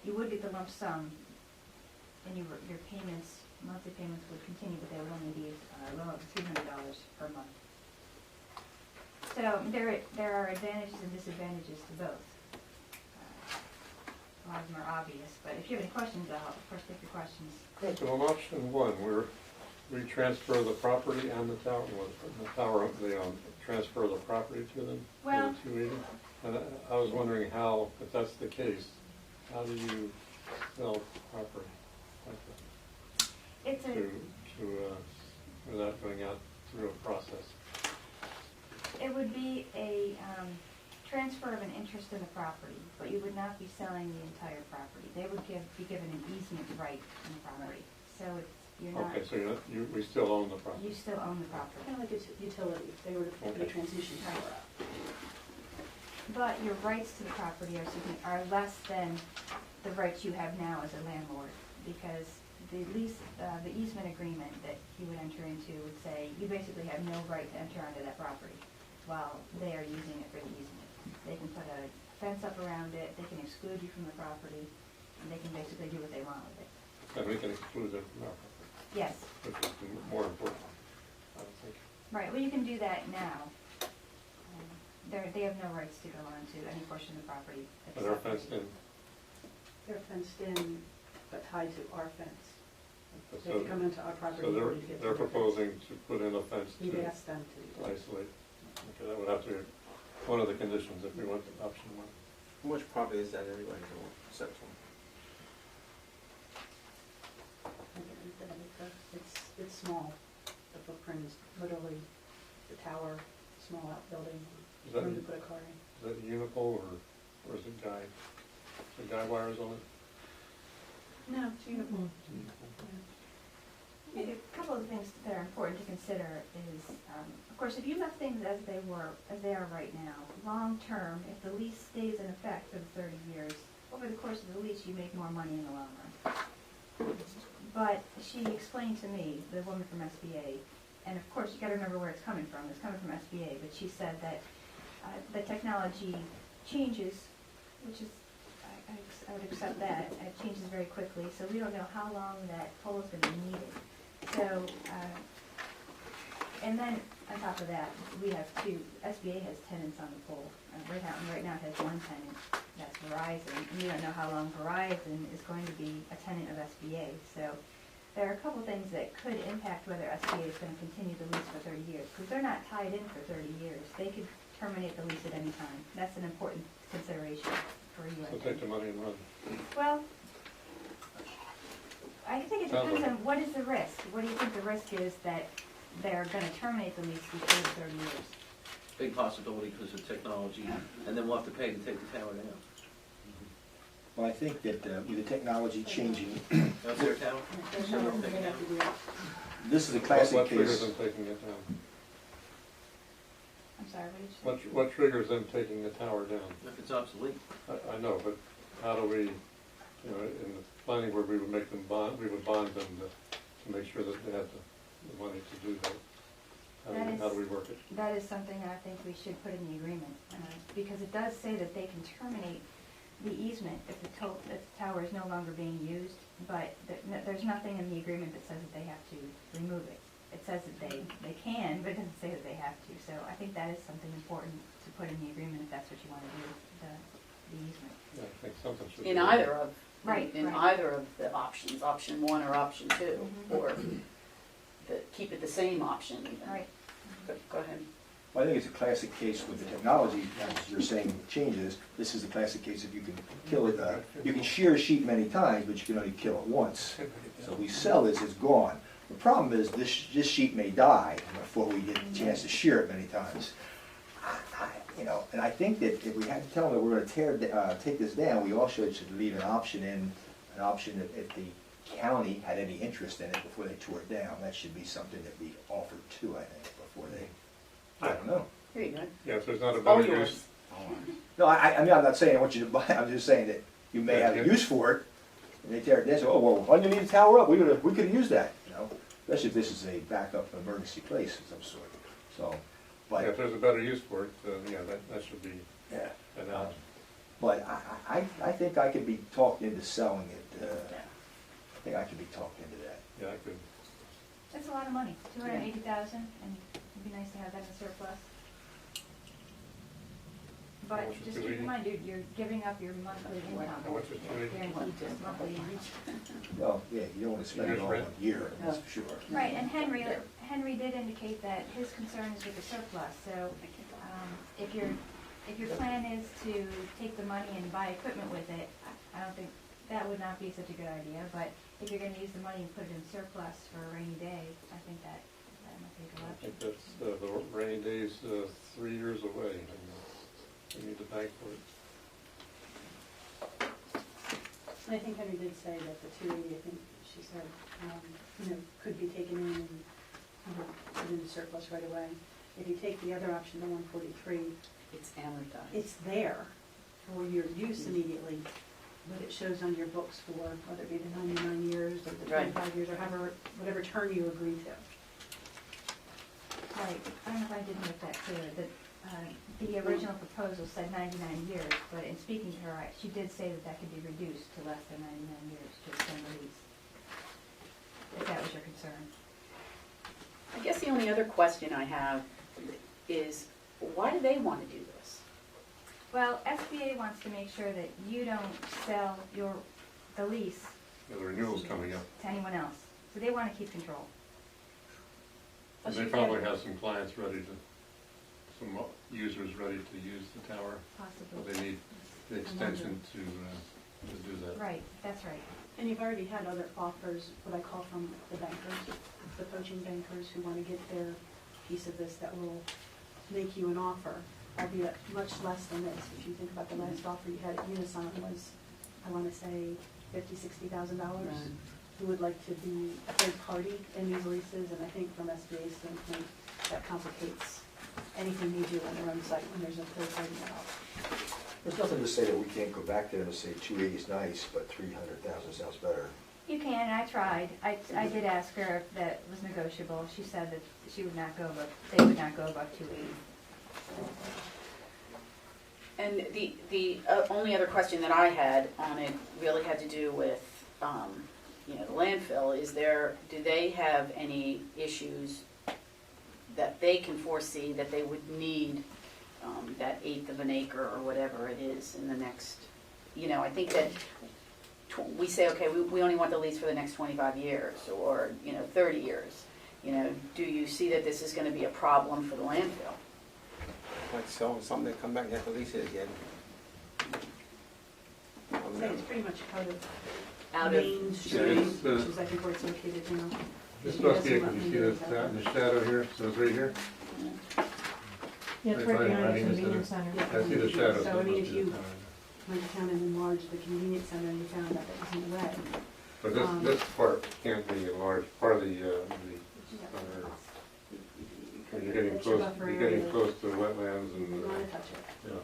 you would get the lump sum, and your payments, monthly payments would continue, but they would only be lower of $300 per month. So there are advantages and disadvantages to both. A lot of them are obvious, but if you have any questions, I'll of course take your questions. Okay, so on option 1, we transfer the property and the tower, transfer the property to them? Well, for the 280? And I was wondering how, if that's the case, how do you sell property like that? It's a, Without going out through a process? it would be a, transfer of an interest in the property, but you would not be selling the entire property. They would be given an easement right in the property. So it's, you're not, Okay, so we still own the property? you still own the property. Kind of like a utility, if they were to put a Okay. transition tower up. But your rights to the property are less than the rights you have now as a landlord, because the lease, the easement agreement that you would enter into would say, you basically have no right to enter onto that property while they are using it for the easement. They can put a fence up around it, they can exclude you from the property, and they can basically do what they want with it. And we can exclude it from our property, Yes, which is more important, I would think. right, well, you can do that now. They have no rights to go onto any portion of the property. But our except- fenced in, They're fenced in, but tied to our fence. They so, have to come into our property. so in order to get to they're our fence. proposing to put in a fence We'd to ask them to. isolate. Okay, that would have to be one of the conditions if we went to option one. How much property is that anyway, section? It's small. The footprint is literally the tower, small outbuilding, Is that, room to is put a car in. that unipole or is it guy? Is it guy wires on it? No, it's uniform. I think a couple of things that are important to consider is, of course, if you left things as they are right now, long-term, if the lease stays in effect for the 30 years, over the course of the lease, you make more money in the long run. But she explained to me, the woman from SBA, and of course, you gotta remember where it's coming from. It's coming from SBA, but she said that the technology changes, which is, I would accept that. It changes very quickly, so we don't know how long that pole is gonna be needed. So, and then on top of that, we have SBA has tenants on the pole. Right now it has one tenant, that's Verizon, and we don't know how long Verizon is going to be a tenant of SBA. So there are a couple things that could impact whether SBA is going to continue the lease for 30 years, because they're not tied in for 30 years. They could terminate the lease at any time. That's an important consideration for you, I So think. take the money and run. Well, I think it Sounds depends like on what is the risk. What do you think the risk is that they're gonna terminate the lease before the 30 years? Big possibility because of technology, and then we'll have to pay to take the tower down. Well, I think that with the technology changing, That's their tower? There's no reason they have to do that. this is a classic What triggers case. them taking it down? I'm sorry, what did you say? What triggers them taking the tower down? If it's obsolete. I know, but how do we, in the planning board, we would make them bond, we would bond them to make sure that they have the money to do that. How do we work it? That is something that I think we should put in the agreement, because it does say that they can terminate the easement if the tower is no longer being used, but there's nothing in the agreement that says that they have to remove it. It says that they can, but it doesn't say that they have to. So I think that is something important to put in the agreement if that's what you want to do, the easement. Yeah, I think something should be. In either of, Right, in right. either of the options, option one or option two, Mhm. or keep it the same option even. Right. Go ahead. Well, I think it's a classic case with the technology, as you're saying, changes. This is a classic case if you can kill it, you can shear a sheep many times, but you can only kill it once. So we sell this, it's gone. The problem is this sheep may die before we get a chance to shear it many times. And I think that if we had to tell them that we're gonna take this down, we also should leave an option that if the county had any interest in it before they tore it down, that should be something that we offered too, I think, before they, I don't know. Here you go. Yeah, if there's not a All better yours. use. No, I mean, I'm not saying I want you to buy it, I'm just saying that you may have a use for it, and they tear it down, so, oh, well, why do you need the tower up? We could have used that, especially if this is a backup emergency place of some sort, so, Yeah, if but, there's a better use for it, yeah, that should be yeah. an option. But I think I could be talked into selling it, I think I could be talked into that. Yeah, I could. That's a lot of money, 280,000, and it'd be nice to have that in surplus. But much is just 280? keep in mind, you're giving up your monthly income. How much is 280? Guaranteed monthly. Well, yeah, you don't want to spend it all in a year, that's for sure. Right, and Henry did indicate that his concern is with the surplus, so if if your plan is to take the money and buy equipment with it, I don't think, that would not be such a good idea, but if you're gonna use the money and put it in surplus for a rainy day, I think that might be a good I option. think that's, the rainy day's 3 years away, and we need to bank for it. And I think Henry did say that the 280, I think she said, could be taken in and, put into surplus right away. If you take the other option, the 143, It's amortized. it's there for your use immediately, but it shows on your books for whether it be the 99 years or the Right. 25 years or however, whatever term you agree to. Right, I don't know if I did note that too, that the original proposal said 99 years, but in speaking to her, she did say that that could be reduced to less than 99 years to extend the lease. If that was your concern. I guess the only other question I have is, why do they want to do this? Well, SBA wants to make sure that you don't sell the lease Yeah, the renewal's coming up. to anyone else, so they want to keep control. And they probably have some clients ready to, some users ready to use the tower, Possibly. but they need the extension to do that. Right, that's right. And you've already had other offers, what I call from the bankers, the poaching bankers who want to get their piece of this that will make you an offer, albeit much less than this. If you think about the last offer you had at Unison was, I want to say, $50,000, $60,000. Right. Who would like to be a third party in these leases, and I think from SBA's standpoint, that complicates anything they do on their own site when there's a third party involved. There's nothing to say that we can't go back there and say 280 is nice, but 300,000 sounds better. You can, and I tried. I did ask her if that was negotiable. She said that she would not go above, they would not go above 280. And the only other question that I had on it really had to do with, the landfill. Do they have any issues that they can foresee that they would need that 1/8 of an acre or whatever it is in the next, I think that we say, okay, we only want the lease for the next 25 years or, 30 years. Do you see that this is going to be a problem for the landfill? Like sell something, come back and have to lease it again. I'd say it's pretty much Out of Main Street, Yeah, which is I think where it's located now. This must be, can you see this in the shadow here, so it's right here? Yeah, it's Right right behind behind the the convenience center. I see the shadow, So, so I it mean, must if be you the tower. went down and enlarged the convenience center, and you found out that was in the way. But this part can't be enlarged, part of the you're getting That's your close, buffer you're getting area. close to wetlands You and, want to touch it. yeah,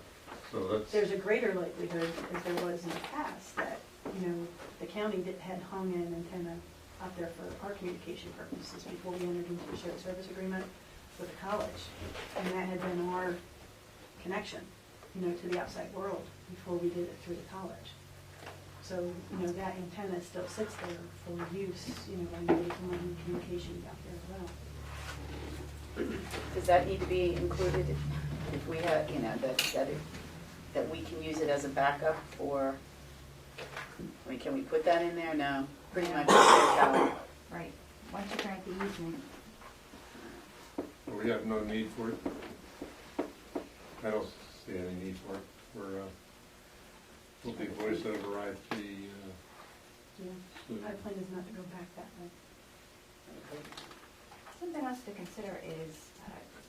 so that's, There's a greater likelihood, as there was in the past, that, the county had hung an antenna out there for our communication purposes before we entered into a shared service agreement with the college. And that had been our connection, to the outside world before we did it through the college. So, that antenna still sits there for use, by way of communication out there as well. Does that need to be included if we have, that we can use it as a backup, or, can we put that in there? No, pretty much. Right. Once you grant the easement, we have no need for it. I don't see any need for it. We'll be voice over IP. Yeah, soon. our plan is not to go back that way. something else to consider is,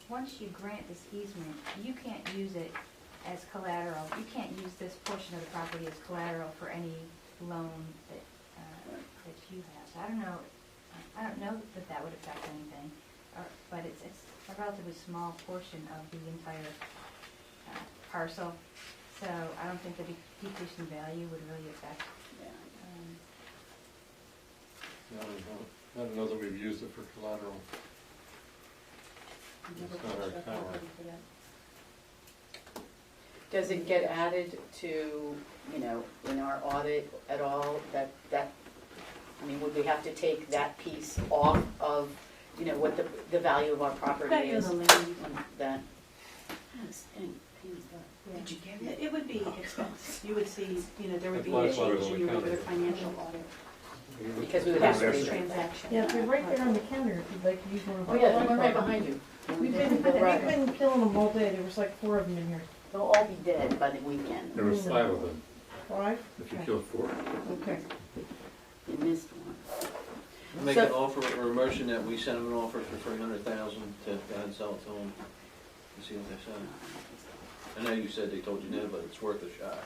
once you grant this easement, you can't use it as collateral. You can't use this portion of the property as collateral for any loan that you have. So I don't know that would affect anything, but it's a relatively small portion of the entire parcel. So I don't think the decrease in value would really affect. I don't know that we've used it for collateral. Never It's not our touched that tower. property for that. Does it get added to, in our audit at all, would we have to take that piece off of, what the value of our property That is? is a land. That, Yeah. did you get it? It would be expense. You would see, there would be a That's why it's change on in the your regular counter. financial audit. Because we would That's have to the read it. transaction. Yeah, they're right there on the counter if you'd like to use one of Oh, our. yeah, the one right behind you. We've been killing them all day. There was like 4 of them in here. They'll all be dead by the weekend. There was 5 of them, Five? if you killed 4. Okay. You missed one. Make So- an offer or a motion that we send them an offer for 300,000 to go ahead and sell it to them and see what they say. I know you said they told you no, but it's worth a shot.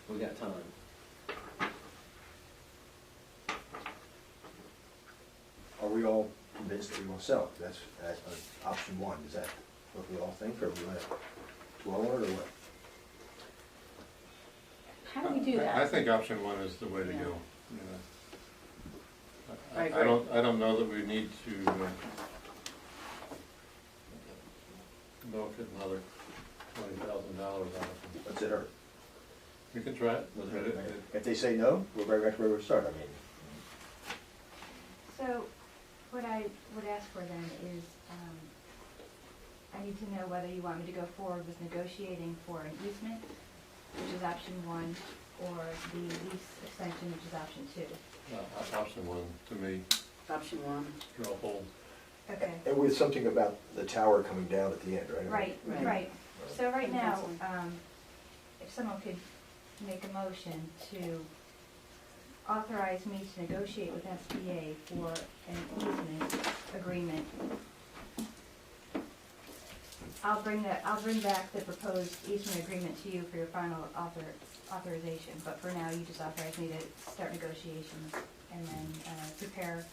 We got time. Are we all convinced that we want to sell it? That's option one. Is that what we all think, or we want to dwell on it, or what? How do we do that? I think option 1 is the way to Yeah. go. You know. I I agree. don't know that we need to milk it another $20,000 out of them. What's it hurt? We can try it. But it- If they say no, we're right back to where we start. I mean, So, what I would ask for then is, I need to know whether you want me to go forward with negotiating for an easement, which is option 1, or the lease extension, which is option 2. Option 1, to me, Option 1. draw a hole. Okay. and with something about the tower coming down at the end, right? Right, Right. right. So right now, That's if someone could make a motion to authorize me to negotiate with SBA for an easement agreement, I'll bring back the proposed easement agreement to you for your final authorization, but for now, you just authorize me to start negotiations and then prepare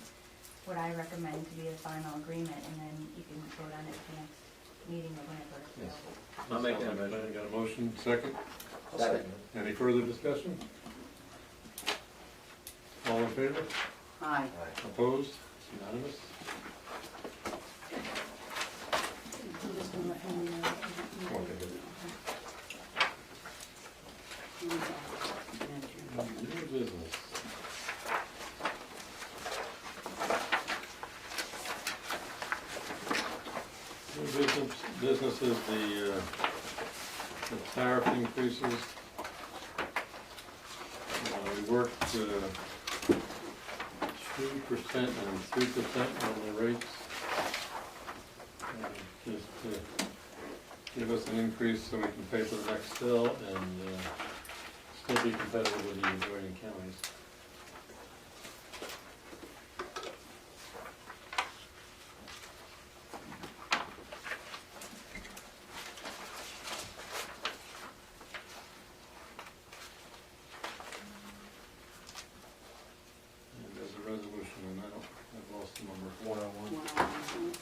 what I recommend to be a final agreement, and then you can vote on it at the next meeting or whenever it's Yes. available. I'll make that Sounds like a motion. plan. Got a motion, second? Second. Any further discussion? All in favor? Aye. Opposed? Unanimous? I'm just gonna let him know. Okay, good. New business. New business is the tariff increases. We worked 2% and 3% on the rates. Just to give us an increase so we can pay for the next fill and still be competitive with the adjoining counties. And there's a resolution, and I've lost the number. 101.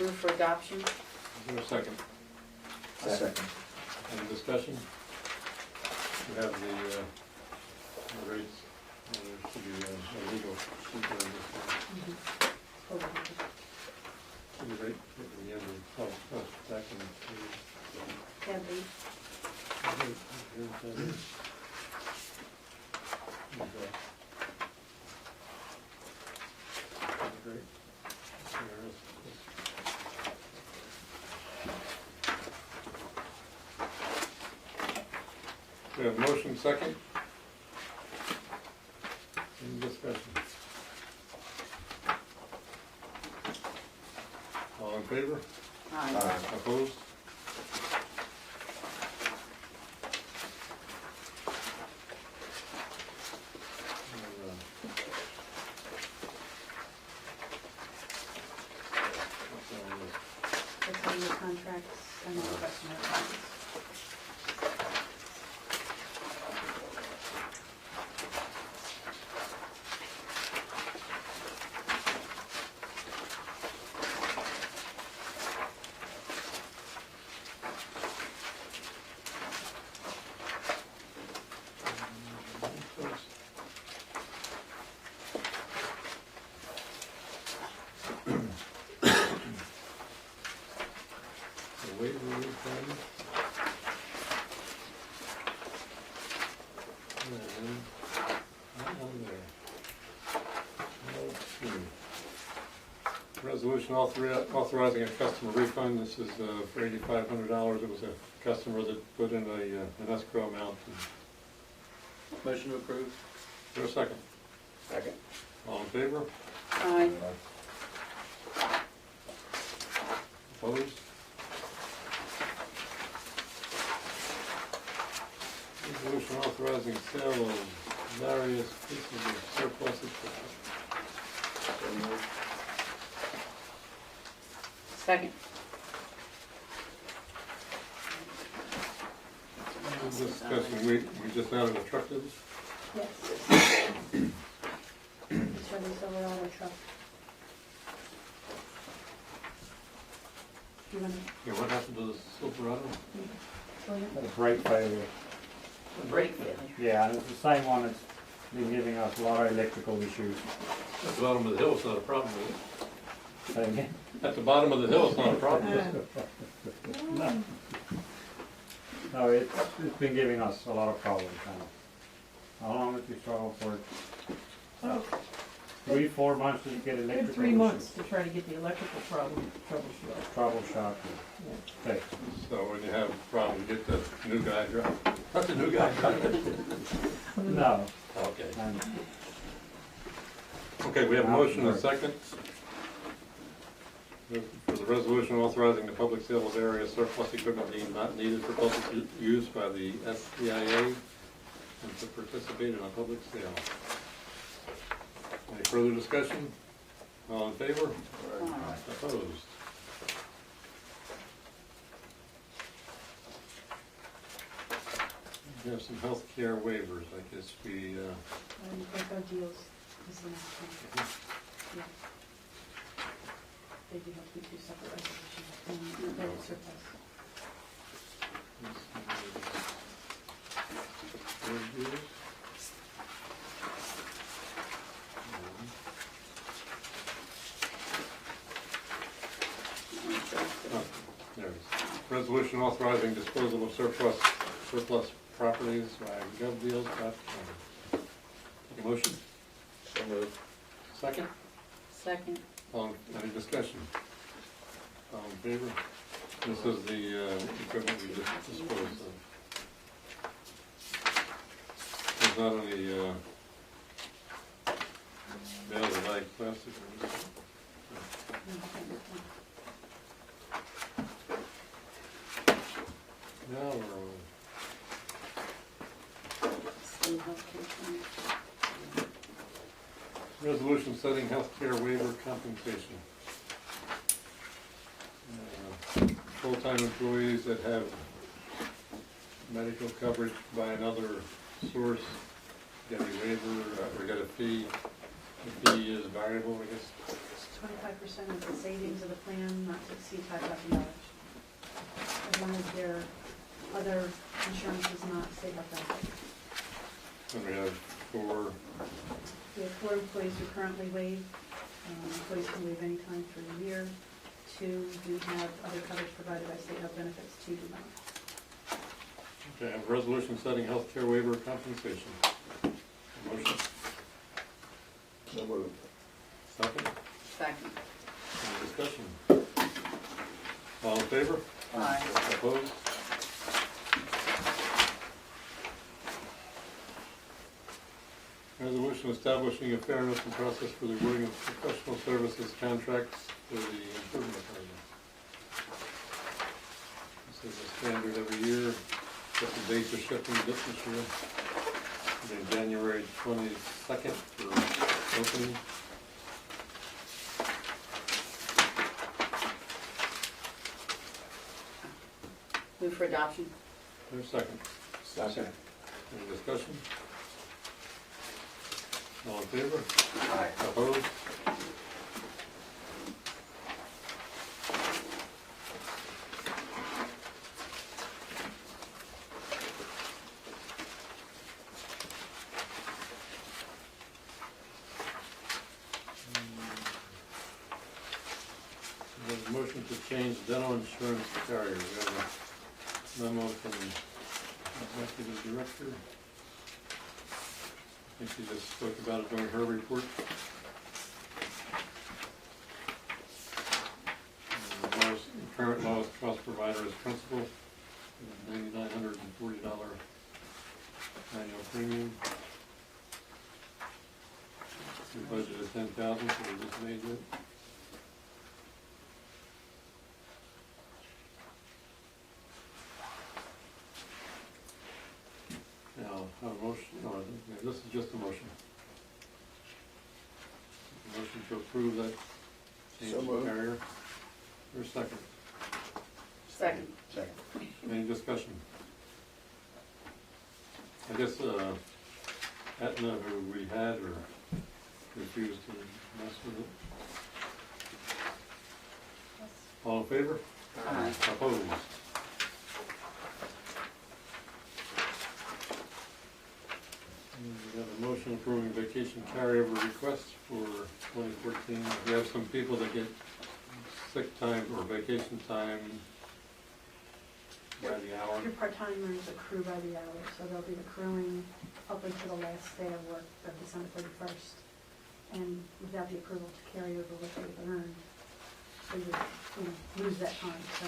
Move for adoption? Is there a second? Second. Any discussion? We have the rates, there should be a legal sheet there in this one. Should be right at the end of, back in the. Debbie. Great. We have motion second. Any discussion? All in favor? Aye. Opposed? That's on the contracts and all the customer accounts. The waiver requirement. On there. Okay. Resolution authorizing a customer refund. This is for $8,500. It was a customer that put in an escrow amount. Motion to approve. Is there a second? Second. All in favor? Aye. Opposed? Resolution authorizing sale of various pieces of surplus equipment. Second. Discussion, we just added a truck to this? Yes. It's from the Silverado truck. You want Yeah, what happened to the Silverado? to, A brake failure. Brake failure. Yeah, and it's the same one that's been giving us a lot of electrical issues. At the bottom of the hill, it's not a problem, is it? Say again? At the bottom of the hill, it's not a problem, is it? No, it's been giving us a lot of problems now. How long did we struggle for it? Oh, 3-4 months to get electrical good 3 issues. months to try to get the electrical problem troubleshooted. Troubleshot and fixed. So when you have a problem, get the new guy drive. Not the new guy driving. No, Okay. and Okay, we have a motion and a second. For the resolution authorizing the public sale of area surplus equipment deemed not needed for public use by the SCIA and to participate in a public sale. Any further discussion? All in favor? Aye. Opposed? We have some healthcare waivers, I guess we, Echo Deals is the next one. Yeah. They do have to be two separate resolutions, and then it's surplus. Oh, there it is. Resolution authorizing disposal of surplus properties by GovDeals.com. Take a motion? So moved. Second? Second. Any discussion? All in favor? This is the equipment we just disposed of. There's not any bales of like plastic or anything. Now we're on. State healthcare plan. Resolution setting healthcare waiver compensation. Full-time employees that have medical coverage by another source get a waiver, or get a fee. The fee is variable, I guess. It's 25% of the savings of the plan, not to exceed $5,000. As long as their other insurance is not state health benefit. And we have 4, We have 4 employees who currently waive. Employees can waive any time for a year. 2 do have other coverage provided by state health benefits, 2 do not. okay, I have a resolution setting healthcare waiver compensation. Motion, So moved. second, Second. any discussion? All in favor? Aye. Opposed? Resolution establishing a fair and open process for the awarding of professional services contracts for the improvement department. This is a standard every year, but the dates are shifting a bit this year. It'll be January 22nd for opening. Move for adoption. There's a second. Second. Any discussion? All in favor? Aye. Opposed? There's a motion to change dental insurance carrier. We have a memo from the executive director. I think she just spoke about it during her report. The current lowest cost provider is Principal, $9,940 annual premium. We budgeted $10,000, so we just made it. have a motion, no, this is just a motion. A motion to approve that change So in moved. carrier. Or second. Second. Second. Any discussion? I guess, Aetna, who we had or refused to mess with it. All in favor? Aye. Opposed? We have a motion approving vacation carryover requests for 2014. We have some people that get sick time or vacation time by the hour. Your part-timers accrue by the hour, so they'll be accruing up until the last day of work of December 31st. And without the approval to carry over what they've earned, they would, lose that time. So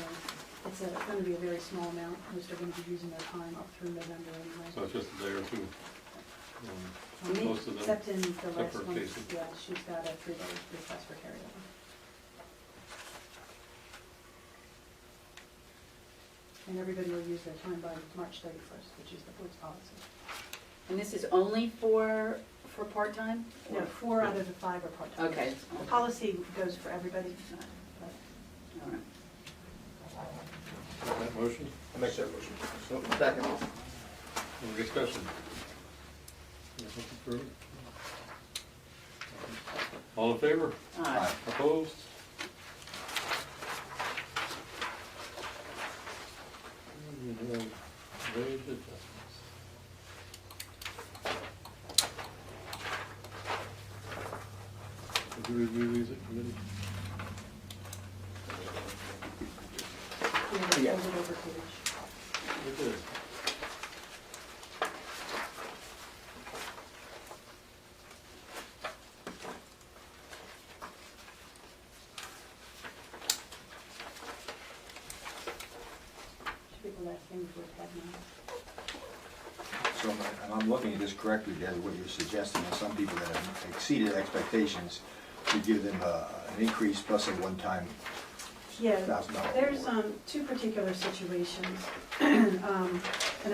it's going to be a very small amount. Most are going to be using their time up through November anyway. So it's just a day or two. Most of them, Except in the last for one, Casey. yeah, she's got a 3-day request for carryover. And everybody will use their time by March 31st, which is the board's policy. And this is only for part-time? No, 4 out of the 5 are part-time. Okay. The policy goes for everybody. But All right. That motion, I make that motion. So, second. any discussion? Anything approved? All in favor? Aye. Opposed? And we have wage adjustments. Did you review these at committee? we Yeah. have it over page. It is. Should be the last thing before tab 9. So, and I'm looking at this correctly, Debbie, what you're suggesting, that some people that have exceeded expectations, you give them an increase plus a one-time Yeah, $1,000. there's 2 particular situations. And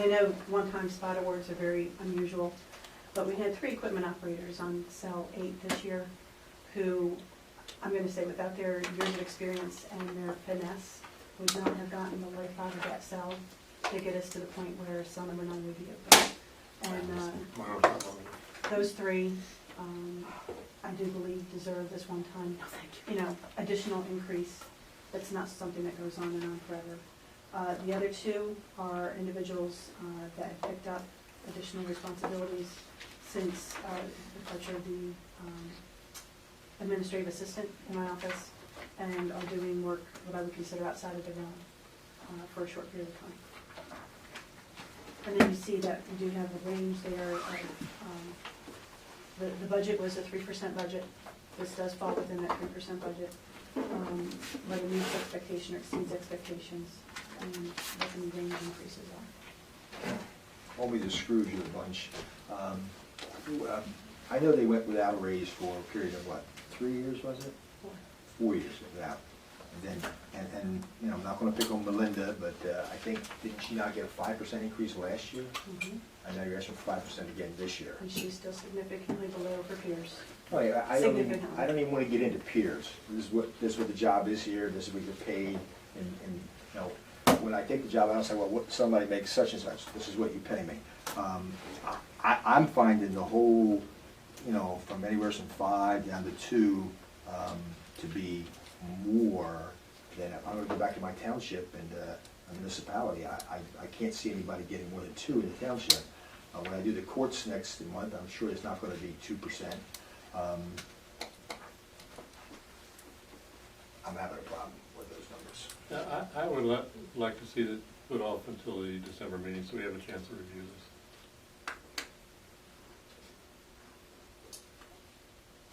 I know one-time spot awards are very unusual, but we had 3 equipment operators on cell 8 this year who, I'm going to say without their years of experience and their finesse, would not have gotten the life out of that cell to get us to the point where some of them are not going to be open. And those 3, I do believe deserve this one-time, additional increase. That's not something that goes on and on forever. The other 2 are individuals that have picked up additional responsibilities since the departure of the administrative assistant in my office, and are doing work what I would consider outside of the realm for a short period of time. And then you see that we do have a range there. The budget was a 3% budget. This does fall within that 3% budget. Whether it meets expectation or exceeds expectations, and what the range increases are. Always the screws you a bunch. I know they went without a raise for a period of what, 3 years, was it? 4 years without. And then, and I'm not gonna pick on Melinda, but I think, didn't she not get a 5% increase last year? Mhm. I know you're asking for 5% again this year. And she's still significantly below her peers. Oh, yeah, I Significantly. don't even wanna get into peers. This is what the job is here, this is what you're paid, and, when I take the job, I don't say, well, what, somebody makes such and such, this is what you pay me. I'm finding the whole, from anywhere from 5 down to 2, to be more than, if I'm gonna go back to my township and a municipality, I can't see anybody getting more than 2 in the township. When I do the courts next month, I'm sure it's not gonna be 2%. I'm having a problem with those numbers. Yeah, I would like to see it put off until the December meeting, so we have a chance to review this.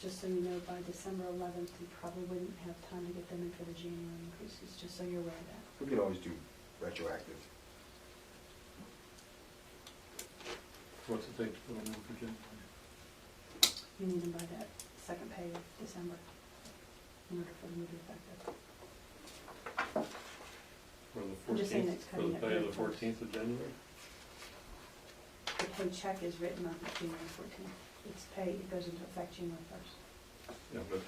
Just so you know, by December 11th, you probably wouldn't have time to get them in for the January increases, just so you're aware of that. We could always do retroactive. What's it take to put them in for January? You need them by that second pay of December in order for them to be effective. For the I'm just saying it's fourteenth, for the cutting it pay of very the close. 14th of January? the paycheck is written on January 14th. It's paid, it goes into effect January 1st. Yeah, but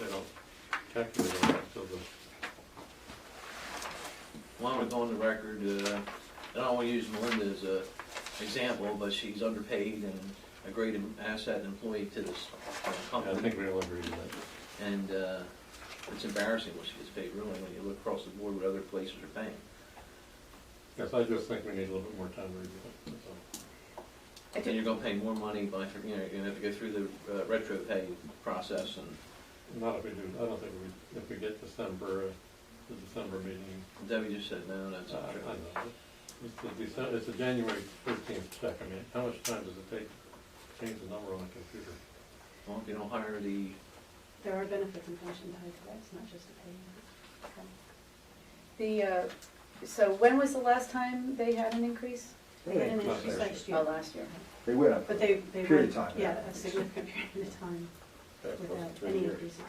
they don't calculate it until the, Well, I'm gonna go on the record, I don't wanna use Melinda as a example, but she's underpaid and a great asset and employee to this I company. think we all agree with that. And it's embarrassing what she gets paid, really, when you look across the board what other places are paying. Yes, I just think we need a little bit more time to review it, that's all. And you're gonna pay more money by, you're gonna have to go through the retro pay process and Not if we do, I don't think if we get December, the December meeting. Debbie just said, no, that's not I true. know. It's a January 13th check. I mean, how much time does it take to change the number on a computer? Well, if you don't hire the, There are benefits and pension tied to that, it's not just a pay. So when was the last time they had an increase? They had an Last increase year. last year. Oh, last year. They went up. But they Period of went, time, yeah, yeah. a significant period of time Okay, close without to 3 any years. increases.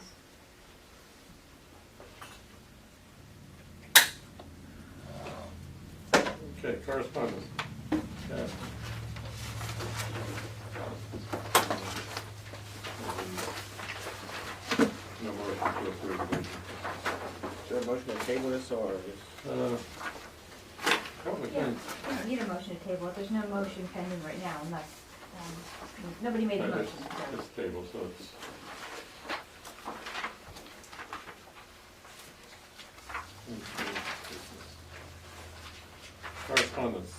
Okay, correspondence. Okay. No motion to approve the motion. Is there a motion to table this or just? What we Yeah, can, we don't need a motion to table it, there's no motion pending right now unless, nobody made a motion, so. it's table, so it's. Correspondence.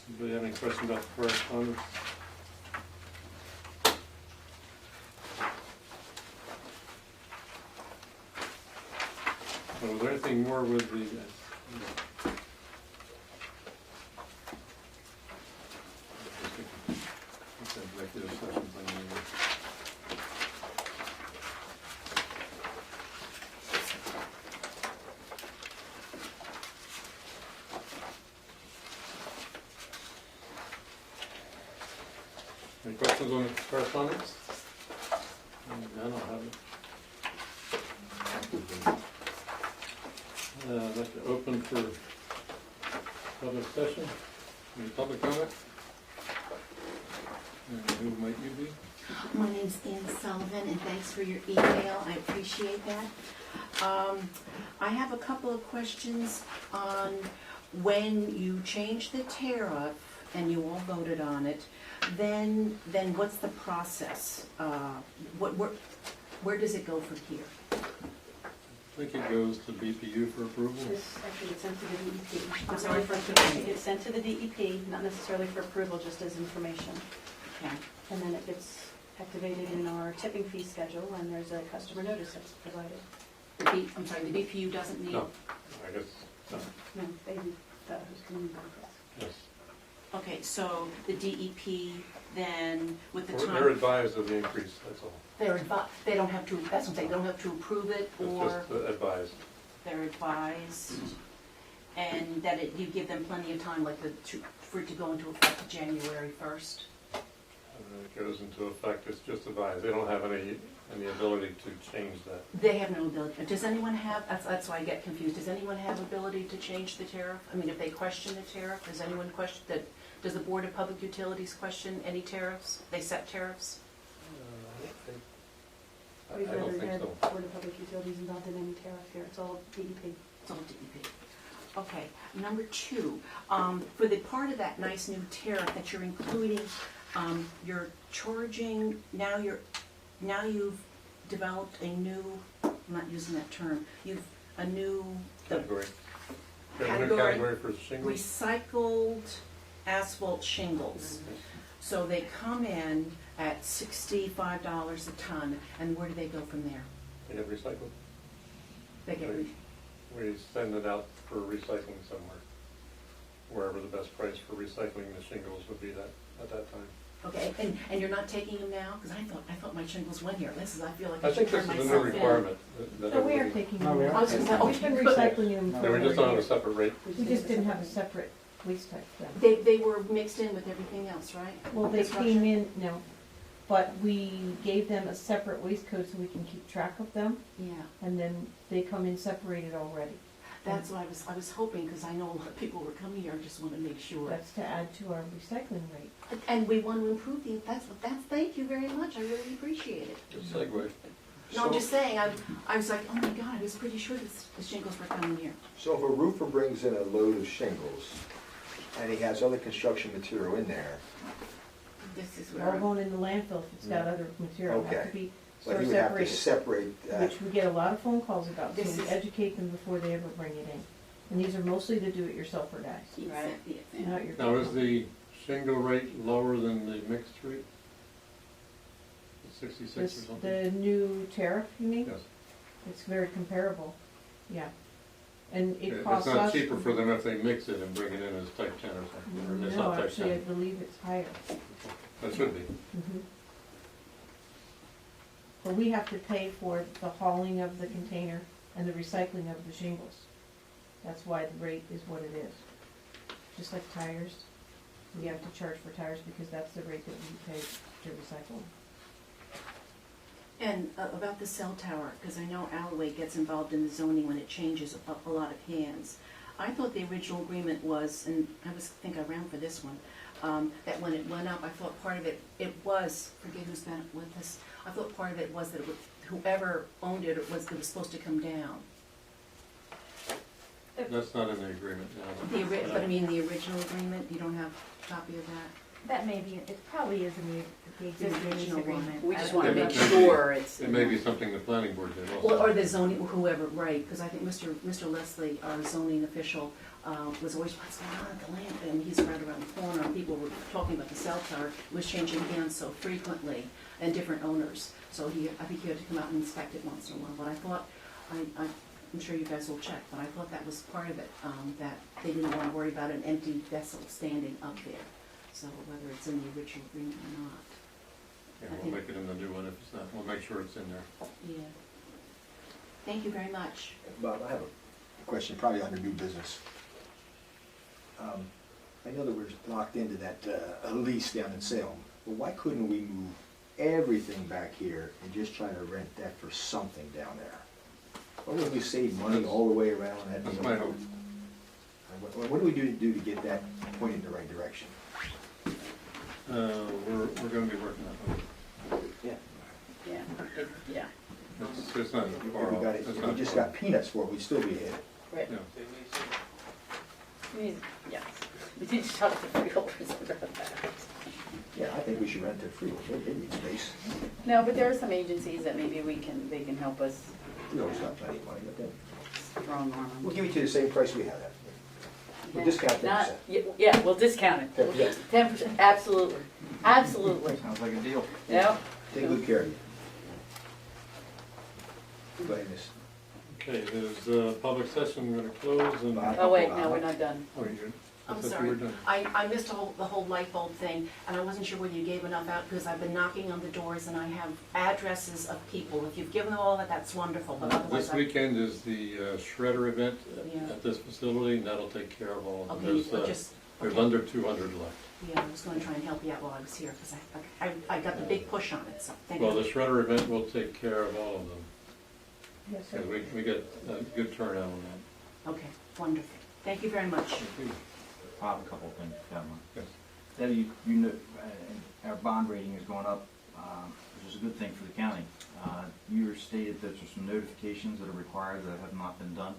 Anybody have any questions about the correspondence? Was there anything more with the? Executive session thing anyway. Any questions on the correspondence? None, I'll have it. I'd like to open for public session. Any public comment? And who might you be? My name's Ann Sullivan, and thanks for your email, I appreciate that. I have a couple of questions on when you changed the tariff and you all voted on it, then what's the process? Where does it go from here? I think it goes to BPU for approval. This actually gets sent to the DEP. I'm Not sorry? really for- It gets sent to the DEP, not necessarily for approval, just as information. Okay. And then it gets activated in our tipping fee schedule, and there's a customer notice that's provided. I'm sorry, the BPU doesn't need? No, I guess, no, No, they, who's coming back. yes. Okay, so the DEP then, with the They're time, advised of the increase, that's all. they don't have to, that's what I'm saying, they don't have to approve it, It's or just advised. they're advised, and that you give them plenty of time, like for it to go into effect January 1st? It goes into effect, it's just advised. They don't have any ability to change that. They have no ability. Does anyone have, that's why I get confused, does anyone have ability to change the tariff? I mean, if they question the tariff, does anyone question that, does the Board of Public Utilities question any tariffs? They set tariffs? We've I don't never think had so. Board of Public Utilities involved in any tariff here, it's all DEP. It's all DEP. Okay, number two, for the part of that nice new tariff that you're including, you're charging, now you've developed a new, I'm not using that term, a new Category. You have a new Category. category for shingles? recycled asphalt shingles. So they come in at $65 a ton, and where do they go from there? They get recycled? They get, We send it out for recycling somewhere, wherever the best price for recycling the shingles would be at that time. okay, and you're not taking them now? Because I thought my shingles went here. I feel like I I should think this turn is a new myself in. requirement. that No, we are everybody- taking No, we them. are. I was gonna say, oh, We've been you could- recycling them They for were just on a years. separate rate. We just didn't have a separate waste type then. They were mixed in with everything else, right? Well, they Construction? came in, no, but we gave them a separate waste code so we can keep track of them, Yeah, and then they come in separated already. That's what I was hoping, because I know a lot of people were coming here, I just want to make sure. That's to add to our recycling rate. And we want to improve that's, thank you very much, I really appreciate it. Good segue. No, I'm just saying, I was like, oh my God, I was pretty sure the shingles were coming here. So if a roofer brings in a load of shingles, and he has other construction material in there, This is They're all where, going in the landfill if it's got other material, have to Okay. be but sort he of would have to separated. separate that. Which we get a lot of phone calls about, so This we is- educate them before they ever bring it in. And these are mostly the do-it-yourselfer guys, Right. yes. not your. Now, is the shingle rate lower than the mixed rate? 66 or This, something? the new tariff, you mean? Yes. It's very comparable, yeah. And it It's costs us. not cheaper for them if they mix it and bring it in as type 10 or something, or it's No, not type actually, I 10. believe it's higher. That should be. Mhm. But we have to pay for the hauling of the container and the recycling of the shingles. That's why the rate is what it is. Just like tires, we have to charge for tires because that's the rate that we pay to recycle them. And about the cell tower, because I know Alloway gets involved in the zoning when it changes a lot of hands. I thought the original agreement was, and I think I ran for this one, that when it went up, I thought part of it was, forget who's been with us, I thought part of it was that whoever owned it, it was supposed to come down. That's not in the agreement now. But I mean, the original agreement, you don't have a copy of that? That may be, it probably is in the existing lease original one. agreement. We I just don't want to know. make sure it's. It may be something the planning board did also. Well, or the zoning, whoever, right, because I think Mr. Leslie, our zoning official, was always, what's going on at the land? And he's right around the corner, and people were talking about the cell tower, it was changing hands so frequently, and different owners. So I think he had to come out and inspect it once in a while, but I thought, I'm sure you guys will check, but I thought that was part of it, that they didn't want to worry about an empty vessel standing up there. So whether it's in the original agreement or not. Yeah, we'll make it in the new one if it's not, we'll make sure it's in there. Yeah. Thank you very much. Bob, I have a question, probably under new business. I know that we're locked into that lease down in Salem, but why couldn't we move everything back here and just try to rent that for something down there? Why wouldn't we save money all the way around? That's my hope. What do we do to get that pointed in the right direction? We're gonna be working on it. Yeah. Yeah, It's not far off. It's If not we just far got peanuts for it, we'd still be ahead. right. Yeah. Yes, we need to talk to freeholders about that. Yeah, I think we should rent it free, they need space. No, but there are some agencies that maybe they can help us We always got plenty of money, but then, strong arm we'll them. give you the same price we have at. We'll discount Not- 10%. Yeah, we'll discount it. 10%. 10%, absolutely, absolutely. Sounds like a deal. Yep. Take good care of you. Go ahead, miss. Okay, there's public session, we're gonna close and. Oh, wait, no, we're not done. Oh, you're, I I'm thought you sorry, were done. I missed the whole light bulb thing, and I wasn't sure whether you gave enough out, because I've been knocking on the doors and I have addresses of people. If you've given them all that, that's wonderful, but otherwise This I... weekend is the shredder event Yeah. at this facility, and that'll take care of all of them. Okay, There's, just, there's okay. under 200 left. Yeah, I was gonna try and help you out while I was here, because I got the big push on it, so thank Well, you. the shredder event will take care of all of them, Yes, sir. because we get a good turnout on that. Okay, wonderful. Thank you very much. Thank you. Bob, a couple of things, if you don't mind. Yes. Debbie, you know, our bond rating is going up, which is a good thing for the county. You stated that there's some notifications that are required that have not been done.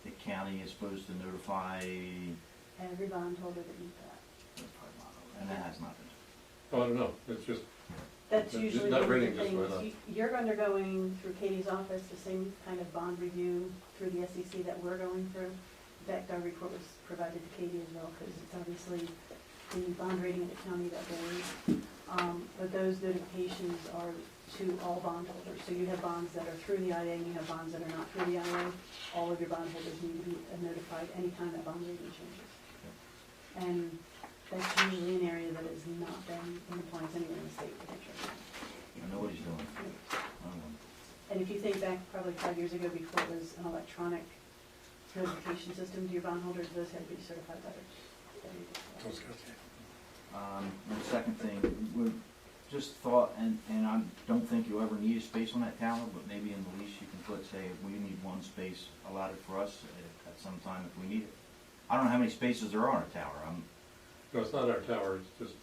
The county is supposed to notify, Every bondholder that needs that. and that has not been. Oh, I don't know, it's just, That's That- usually that one of the rating just went up. things, you're undergoing through Katie's office the same kind of bond review through the SEC that we're going through. In fact, our report was provided to Katie as well, because it's obviously the bond rating of the county that varies. But those notifications are to all bondholders. So you have bonds that are through the IA and you have bonds that are not through the IA. All of your bondholders need to be notified anytime that bond rating changes. And that's usually an area that has not been in compliance anywhere in the state with insurance. I know what he's doing. I don't know. And if you think back probably 5 years ago, before it was an electronic notification system to your bondholders, those had to be certified letters. And the second thing, just thought, and I don't think you'll ever need a space on that tower, but maybe in the lease you can put, say, we need one space allotted for us at some time if we need it. I don't know how many spaces there are on a tower, No, it's not our tower, it's just,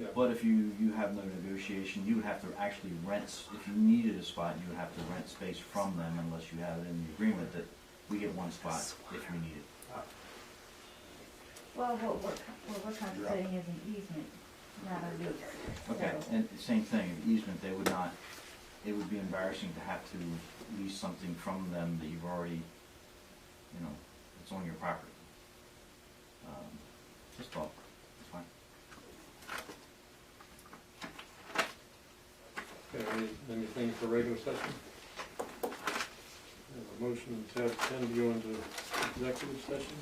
yeah. but if you have no negotiation, you would have to actually rent, if you needed a spot, you would have to rent space from them unless you have it in the agreement that we get one spot if we need it. Well, what we're contemplating is an easement, not a lease. Okay, So- and the same thing, an easement, they would not, it would be embarrassing to have to lease something from them that you've already, you know, it's on your property. Just thought, it's fine. Okay, anything for regular session? We have a motion to have 10 to go into executive session.